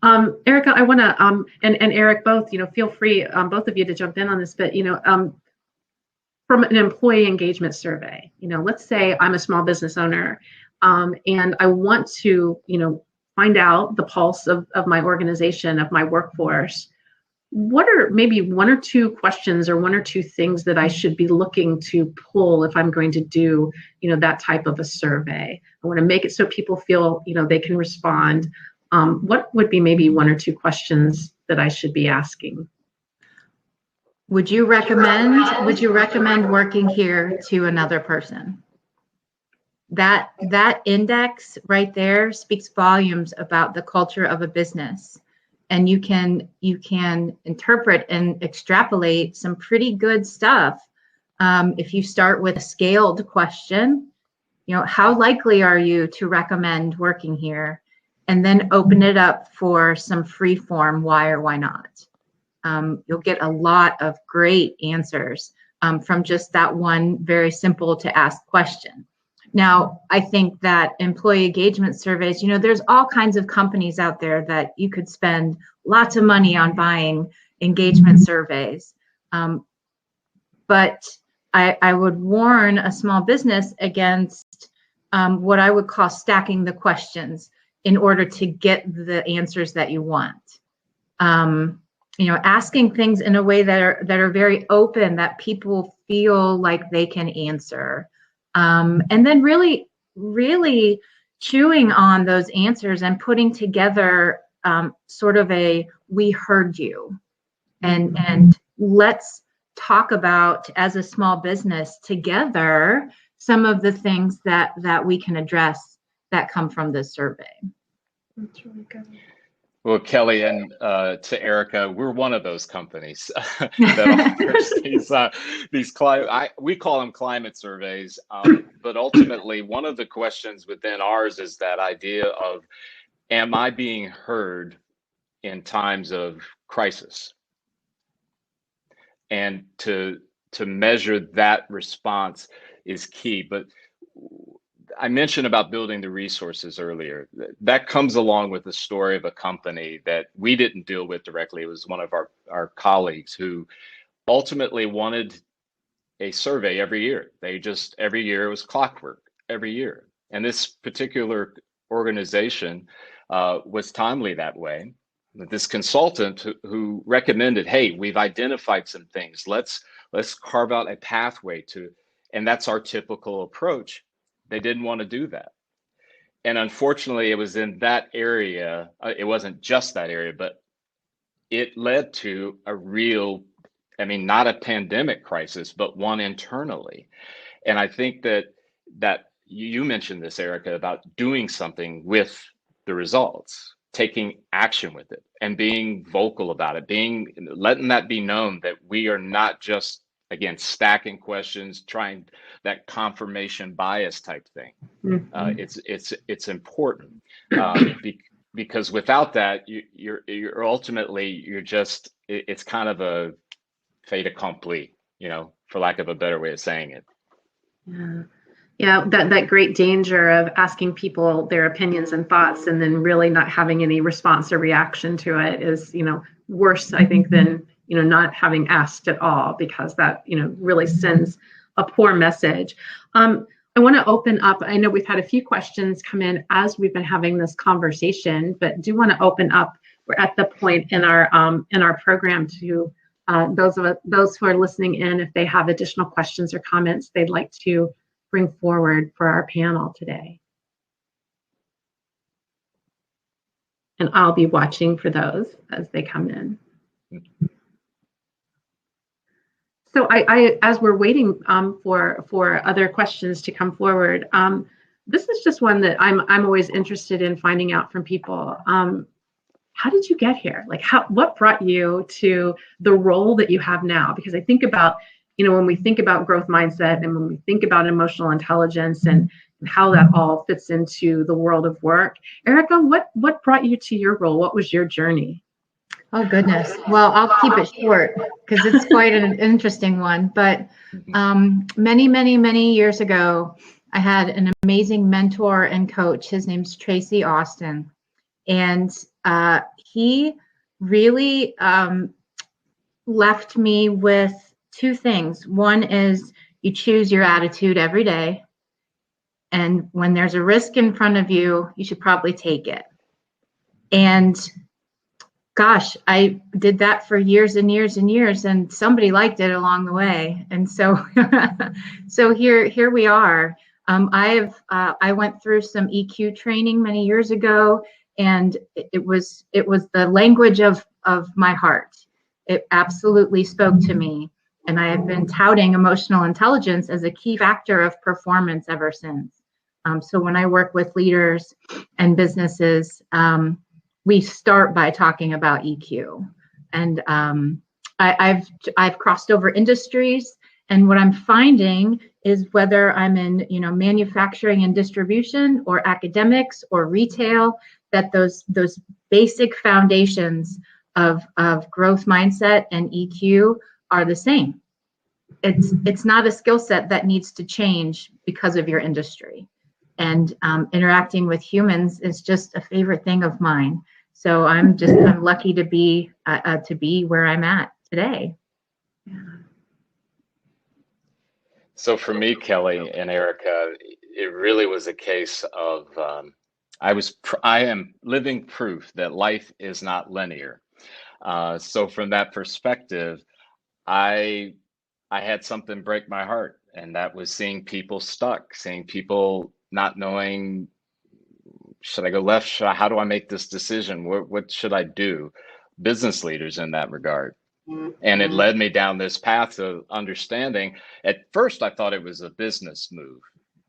Erica, I want to, and Eric, both, feel free, both of you to jump in on this, but, from an employee engagement survey, let's say I'm a small business owner, and I want to, find out the pulse of my organization, of my workforce. What are maybe one or two questions or one or two things that I should be looking to pull if I'm going to do, that type of a survey? I want to make it so people feel, they can respond. What would be maybe one or two questions that I should be asking? Would you recommend working here to another person? That index right there speaks volumes about the culture of a business. And you can interpret and extrapolate some pretty good stuff. If you start with a scaled question, how likely are you to recommend working here? And then open it up for some free form why or why not. You'll get a lot of great answers from just that one very simple to ask question. Now, I think that employee engagement surveys, there's all kinds of companies out there that you could spend lots of money on buying engagement surveys. But I would warn a small business against what I would call stacking the questions in order to get the answers that you want. Asking things in a way that are very open, that people feel like they can answer. And then really, really chewing on those answers and putting together sort of a, we heard you. And let's talk about, as a small business together, some of the things that we can address that come from this survey. That's really good. Well, Kelly, and to Erica, we're one of those companies that offers we call them climate surveys, but ultimately one of the questions within ours is that idea of, am I being heard in times of crisis? And to measure that response is key. But I mentioned about building the resources earlier. That comes along with the story of a company that we didn't deal with directly. It was one of our colleagues who ultimately wanted a survey every year. Every year it was clockwork every year. And this particular organization was timely that way. This consultant who recommended, hey, we've identified some things. Let's carve out a pathway to, and that's our typical approach. They didn't want to do that. And unfortunately, it was in that area. It wasn't just that area, but it led to a real, not a pandemic crisis, but one internally. And I think that you mentioned this, Erica, about doing something with the results, taking action with it and being vocal about it, letting that be known that we are not just, again, stacking questions, trying that confirmation bias type thing. Mm-hmm. It's important because without that, you're ultimately, it's kind of a fait accompli, for lack of a better way of saying it. Yeah, that great danger of asking people their opinions and thoughts and then really not having any response or reaction to it is, worse, I think, than not having asked at all, because that, really sends a poor message. I want to open up. I know we've had a few questions come in as we've been having this conversation, but do want to open up. We're at the point in our program to those who are listening in, if they have additional questions or comments they'd like to bring forward for our panel today. And I'll be watching for those as they come in. So I as we're waiting for other questions to come forward, this is just one that I'm always interested in finding out from people. How did you get here? Like, what brought you to the role that you have now? Because I think about, when we think about growth mindset and when we think about emotional intelligence and how that all fits into the world of work. Erica, what brought you to your role? What was your journey? Oh, goodness. Well, I'll keep it short because it's quite an interesting one. But many, many, many years ago, I had an amazing mentor and coach. His name's Tracy Austin. And he really left me with two things. One is you choose your attitude every day. And when there's a risk in front of you, you should probably take it. And gosh, I did that for years and years and years, and somebody liked it along the way. And so, so here we are. I went through some EQ training many years ago, and it was the language of my heart. It absolutely spoke to me, and I have been touting emotional intelligence as a key factor of performance ever since. So when I work with leaders and businesses, we start by talking about EQ, and I've crossed over industries, and what I'm finding is whether I'm in manufacturing and distribution or academics or retail, that those basic foundations of growth mindset and EQ are the same. It's not a skill set that needs to change because of your industry. And interacting with humans is just a favorite thing of mine. So I'm lucky to be where I'm at today. So for me, Kelly and Erica, it really was a case of I am living proof that life is not linear. So from that perspective, I had something break my heart, and that was seeing people stuck, seeing people not knowing, should I go left? How do I make this decision? What should I do? Business leaders in that regard. And it led me down this path of understanding. At first, I thought it was a business move,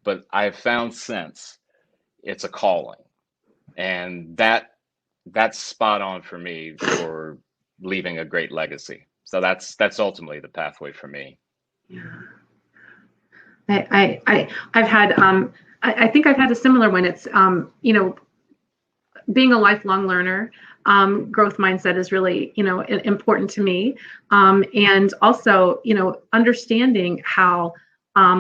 but I've found since it's a calling. And that's spot on for me for leaving a great legacy. So that's ultimately the pathway for me. I've had I think I've had a similar one. It's being a lifelong learner, growth mindset is really important to me, and also understanding how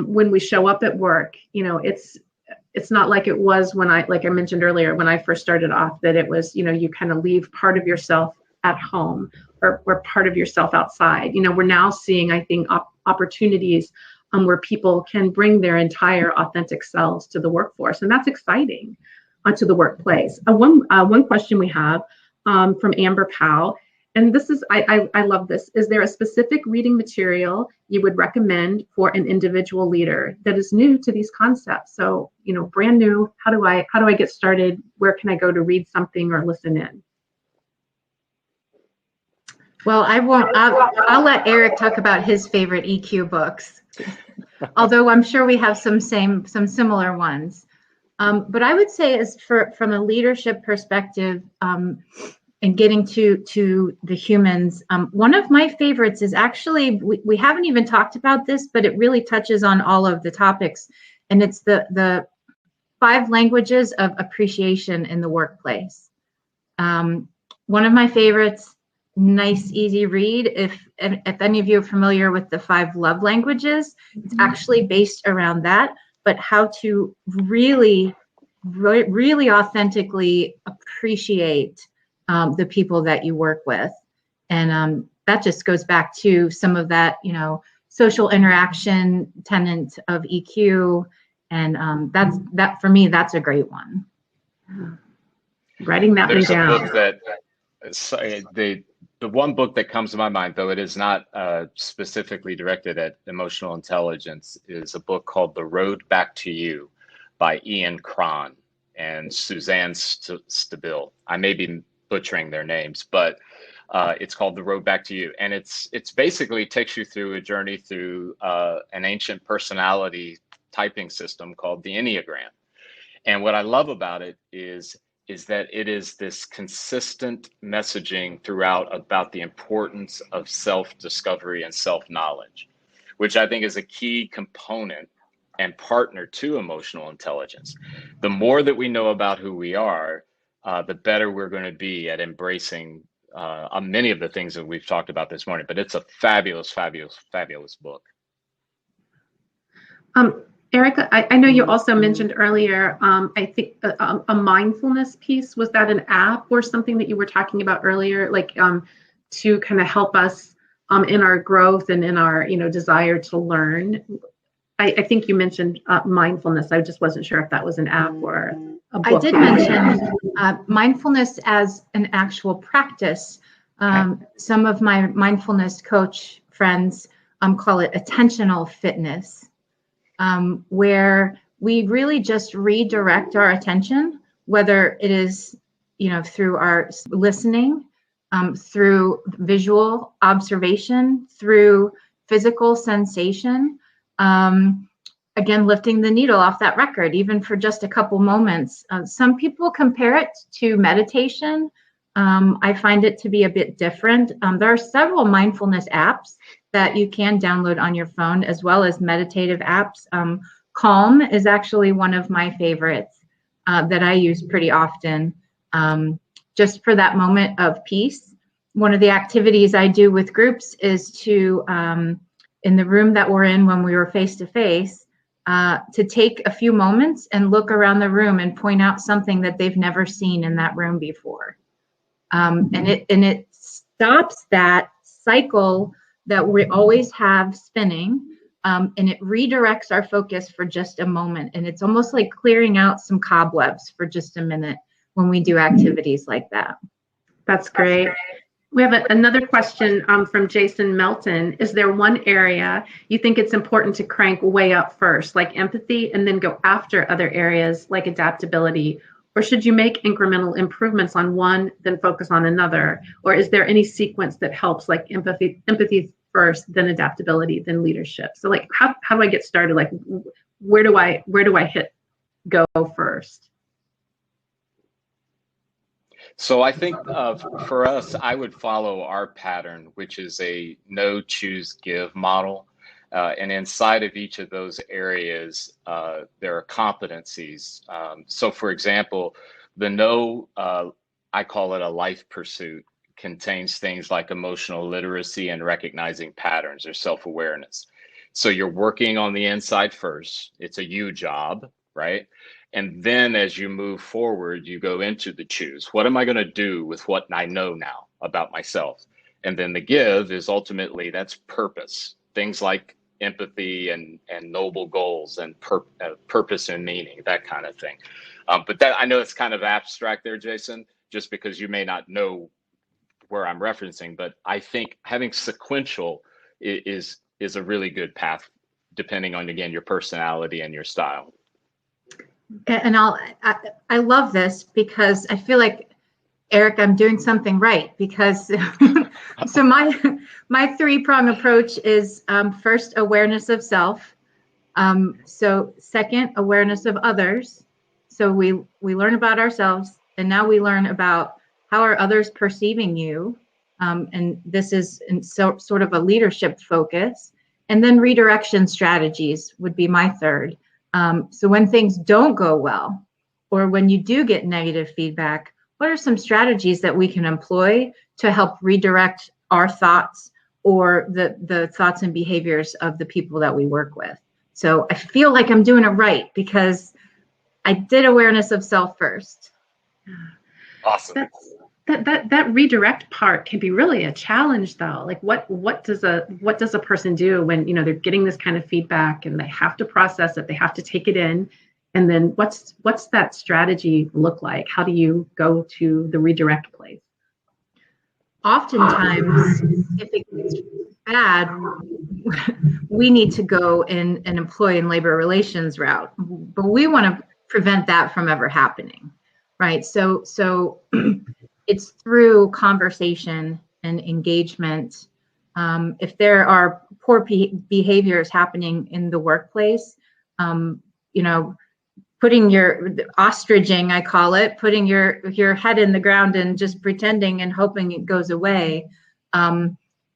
when we show up at work, it's not like it was like I mentioned earlier when I first started off, that it was you kind of leave part of yourself at home or part of yourself outside. We're now seeing, I think, opportunities where people can bring their entire authentic selves to the workforce, and that's exciting, to the workplace. One question we have from Amber Powell, and this is I love this. Is there a specific reading material you would recommend for an individual leader that is new to these concepts? So brand new. How do I get started? Where can I go to read something or listen in? Well, I'll let Eric talk about his favorite EQ books, although I'm sure we have some similar ones. But I would say, from a leadership perspective, and getting to the humans, one of my favorites is actually, we haven't even talked about this, but it really touches on all of the topics, and it's the 5 languages of appreciation in the workplace. One of my favorites. Nice, easy read. If any of you are familiar with the 5 love languages, it's actually based around that, but how to really authentically appreciate the people that you work with. And that just goes back to some of that, social interaction tenet of EQ. And that for me, that's a great one. Writing that one down. There's a book that the one book that comes to my mind, though it is not specifically directed at emotional intelligence, is a book called The Road Back to You by Ian Cron and Suzanne Stabile. I may be butchering their names, but it's called The Road Back to You. And it's basically takes you through a journey through an ancient personality typing system called the Enneagram. And what I love about it is that it is this consistent messaging throughout about the importance of self-discovery and self-knowledge, which I think is a key component and partner to emotional intelligence. The more that we know about who we are, the better we're going to be at embracing many of the things that we've talked about this morning. But it's a fabulous, fabulous, fabulous book. Erica, I know you also mentioned earlier, I think a mindfulness piece. Was that an app or something that you were talking about earlier, like to kind of help us in our growth and in our, desire to learn? I think you mentioned mindfulness. I just wasn't sure if that was an app or a book. I did mention mindfulness as an actual practice. Some of my mindfulness coach friends call it attentional fitness, where we really just redirect our attention, whether it is, through our listening, through visual observation, through physical sensation. Again, lifting the needle off that record, even for just a couple moments. Some people compare it to meditation. I find it to be a bit different. There are several mindfulness apps that you can download on your phone, as well as meditative apps. Calm is actually one of my favorites that I use pretty often, just for that moment of peace. One of the activities I do with groups is to, in the room that we're in when we were face-to-face, to take a few moments and look around the room and point out something that they've never seen in that room before. And it stops that cycle that we always have spinning, and it redirects our focus for just a moment. And it's almost like clearing out some cobwebs for just a minute when we do activities like that. That's great. We have another question from Jason Melton. Is there one area you think it's important to crank way up first, like empathy, and then go after other areas like adaptability? Or should you make incremental improvements on one, then focus on another? Or is there any sequence that helps, like empathy first, then adaptability, then leadership? So like, how do I get started? Like, where do I hit go first? So I think for us, I would follow our pattern, which is a know, choose, give model. And inside of each of those areas, there are competencies. So for example, the know, I call it a life pursuit, contains things like emotional literacy and recognizing patterns or self-awareness. So you're working on the inside first. It's a you job, right? And then as you move forward, you go into the choose. What am I going to do with what I know now about myself? And then the give is ultimately, that's purpose. Things like empathy and noble goals and purpose and meaning, that kind of thing. But that, I know it's kind of abstract there, Jason, just because you may not know where I'm referencing, but I think having sequential is a really good path, depending on, again, your personality and your style. And I love this because I feel like, Eric, I'm doing something right, because so my three-prong approach is first, awareness of self. So second, awareness of others. So we learn about ourselves, and now we learn about how are others perceiving you. And this is sort of a leadership focus. And then redirection strategies would be my third. So when things don't go well, or when you do get negative feedback, what are some strategies that we can employ to help redirect our thoughts or the thoughts and behaviors of the people that we work with? So I feel like I'm doing it right because I did awareness of self first. Awesome. That redirect part can be really a challenge, though. Like, what does a person do when they're getting this kind of feedback and they have to process it, they have to take it in, and then what's that strategy look like? How do you go to the redirect place? Oftentimes, if it gets bad, we need to go in an employee and labor relations route, but we want to prevent that from ever happening, right? So it's through conversation and engagement. If there are poor behaviors happening in the workplace, putting your ostriching, I call it, putting your head in the ground and just pretending and hoping it goes away,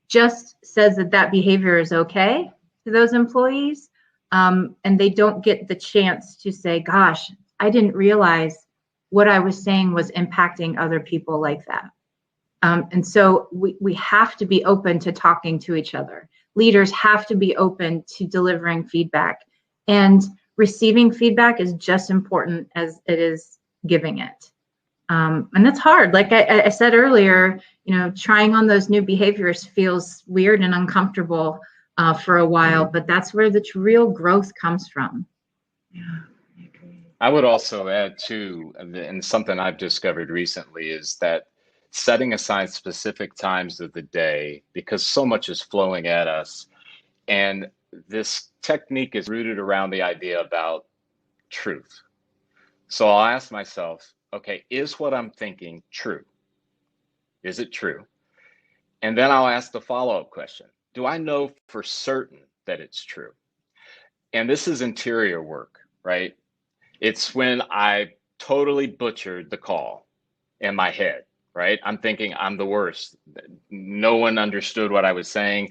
just says that behavior is okay to those employees. And they don't get the chance to say, gosh, I didn't realize what I was saying was impacting other people like that. And so we have to be open to talking to each other. Leaders have to be open to delivering feedback. And receiving feedback is just important as it is giving it. And that's hard. Like I said earlier, trying on those new behaviors feels weird and uncomfortable for a while, but that's where the real growth comes from. Yeah, I agree. I would also add too, and something I've discovered recently is that setting aside specific times of the day, because so much is flowing at us. And this technique is rooted around the idea about truth. So I'll ask myself, okay, is what I'm thinking true? Is it true? And then I'll ask the follow-up question. Do I know for certain that it's true? And this is interior work, right? It's when I totally butchered the call in my head, right? I'm thinking I'm the worst. No one understood what I was saying.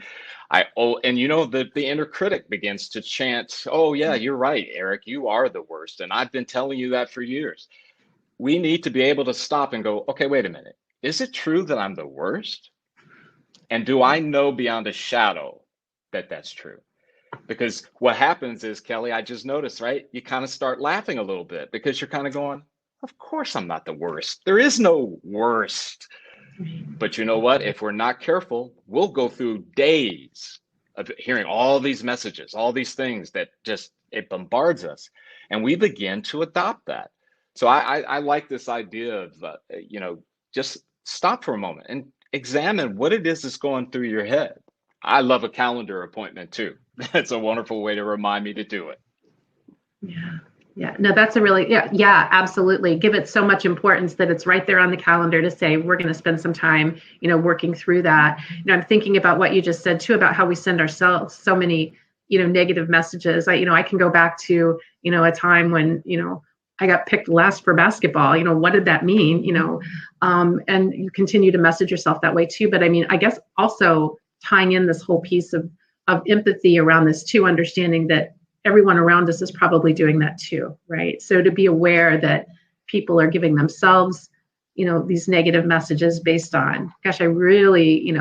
And the inner critic begins to chant, oh yeah, you're right, Eric, you are the worst. And I've been telling you that for years. We need to be able to stop and go, okay, wait a minute. Is it true that I'm the worst? And do I know beyond a shadow that that's true? Because what happens is, Kelly, I just noticed, right? You kind of start laughing a little bit because you're kind of going, of course I'm not the worst. There is no worst. But you know what? If we're not careful, we'll go through days of hearing all these messages, all these things that just, it bombards us. And we begin to adopt that. So I like this idea of, just stop for a moment and examine what it is that's going through your head. I love a calendar appointment too. That's a wonderful way to remind me to do it. Yeah. Yeah, no, that's a really, yeah, absolutely. Give it so much importance that it's right there on the calendar to say, we're going to spend some time, working through that. I'm thinking about what you just said too, about how we send ourselves so many, negative messages. I can go back to, a time when, I got picked last for basketball. What did that mean? And you continue to message yourself that way too. But I guess also tying in this whole piece of empathy around this too, understanding that everyone around us is probably doing that too, right? So to be aware that people are giving themselves, these negative messages based on, gosh, I really,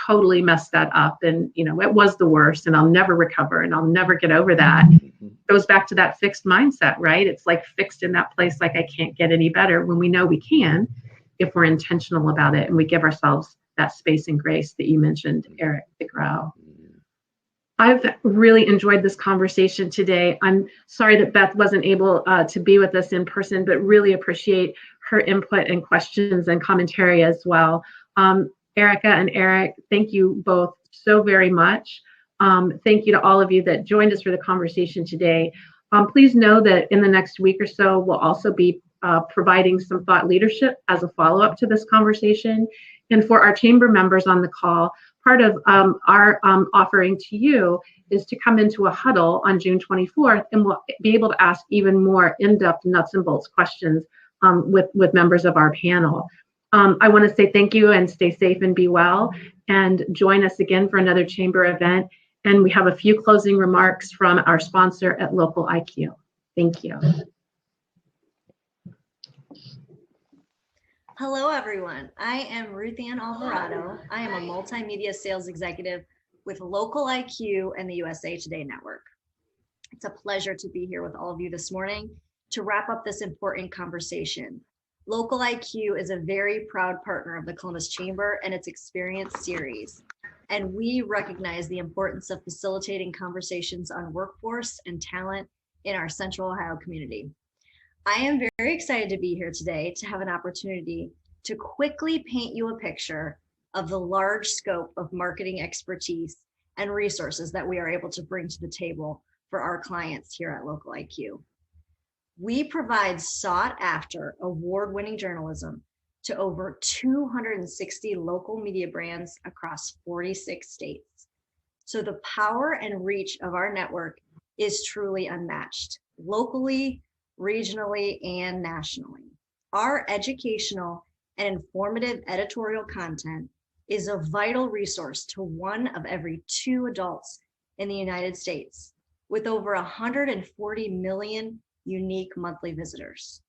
totally messed that up. And, it was the worst and I'll never recover and I'll never get over that. Goes back to that fixed mindset, right? It's like fixed in that place, like I can't get any better, when we know we can, if we're intentional about it and we give ourselves that space and grace that you mentioned, Eric, to grow. I've really enjoyed this conversation today. I'm sorry that Beth wasn't able to be with us in person, but really appreciate her input and questions and commentary as well. Erica and Eric, thank you both so very much. Thank you to all of you that joined us for the conversation today. Please know that in the next week or so, we'll also be providing some thought leadership as a follow-up to this conversation. And for our chamber members on the call, part of our offering to you is to come into a huddle on June 24th, and we'll be able to ask even more in-depth nuts and bolts questions with members of our panel. I want to say thank you and stay safe and be well, and join us again for another chamber event. And we have a few closing remarks from our sponsor at Local IQ. Thank you. Hello, everyone. I am Ruth Ann Alvarado. I am a multimedia sales executive with Local IQ and the USA Today Network. It's a pleasure to be here with all of you this morning to wrap up this important conversation. Local IQ is a very proud partner of the Columbus Chamber and its Experience series, and we recognize the importance of facilitating conversations on workforce and talent in our Central Ohio community. I am very excited to be here today to have an opportunity to quickly paint you a picture of the large scope of marketing expertise and resources that we are able to bring to the table for our clients here at Local IQ. We provide sought after award-winning journalism to over 260 local media brands across 46 states. So the power and reach of our network is truly unmatched, locally, regionally, and nationally. Our educational and informative editorial content is a vital resource to 1 of every 2 adults in the United States, with over 140 million unique monthly visitors.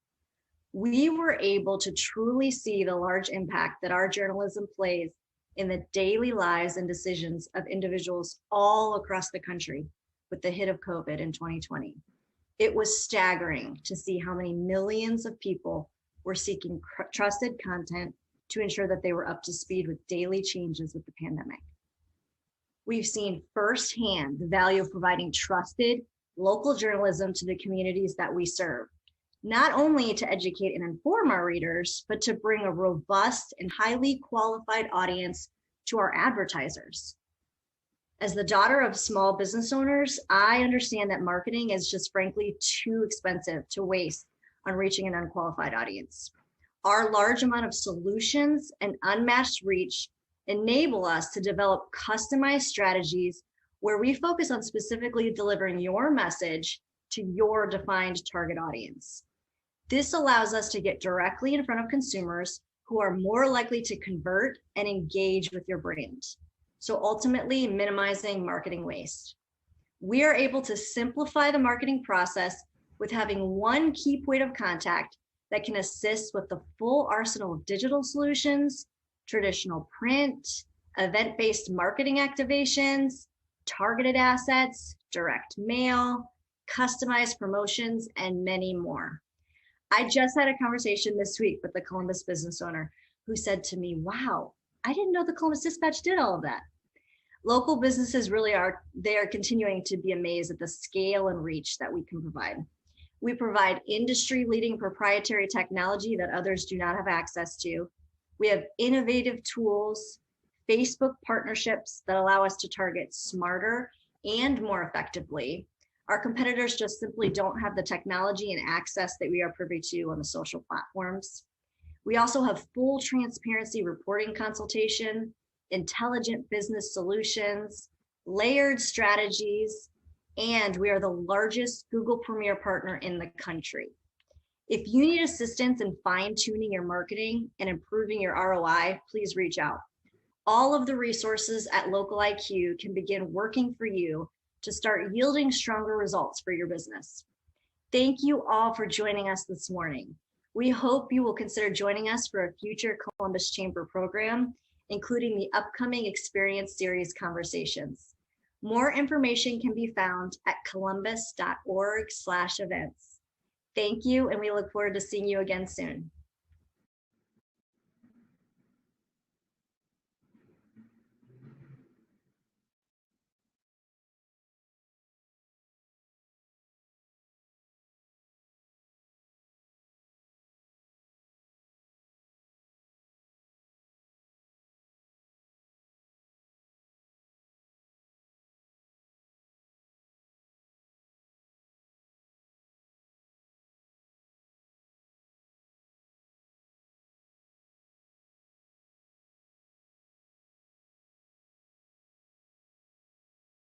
We were able to truly see the large impact that our journalism plays in the daily lives and decisions of individuals all across the country with the hit of COVID in 2020. It was staggering to see how many millions of people were seeking trusted content to ensure that they were up to speed with daily changes with the pandemic. We've seen firsthand the value of providing trusted local journalism to the communities that we serve, not only to educate and inform our readers, but to bring a robust and highly qualified audience to our advertisers. As the daughter of small business owners, I understand that marketing is just frankly too expensive to waste on reaching an unqualified audience. Our large amount of solutions and unmatched reach enable us to develop customized strategies where we focus on specifically delivering your message to your defined target audience. This allows us to get directly in front of consumers who are more likely to convert and engage with your brand. So ultimately minimizing marketing waste. We are able to simplify the marketing process with having one key point of contact that can assist with the full arsenal of digital solutions, traditional print, event-based marketing activations, targeted assets, direct mail, customized promotions, and many more. I just had a conversation this week with the Columbus business owner who said to me, wow, I didn't know the Columbus Dispatch did all of that. Local businesses really are continuing to be amazed at the scale and reach that we can provide. We provide industry-leading proprietary technology that others do not have access to. We have innovative tools, Facebook partnerships that allow us to target smarter and more effectively. Our competitors just simply don't have the technology and access that we are privy to on the social platforms. We also have full transparency reporting consultation, intelligent business solutions, layered strategies, and we are the largest Google Premier partner in the country. If you need assistance in fine-tuning your marketing and improving your ROI, please reach out. All of the resources at Local IQ can begin working for you to start yielding stronger results for your business. Thank you all for joining us this morning. We hope you will consider joining us for a future Columbus Chamber program, including the upcoming Experience Series conversations. More information can be found at columbus.org/events. Thank you, and we look forward to seeing you again soon.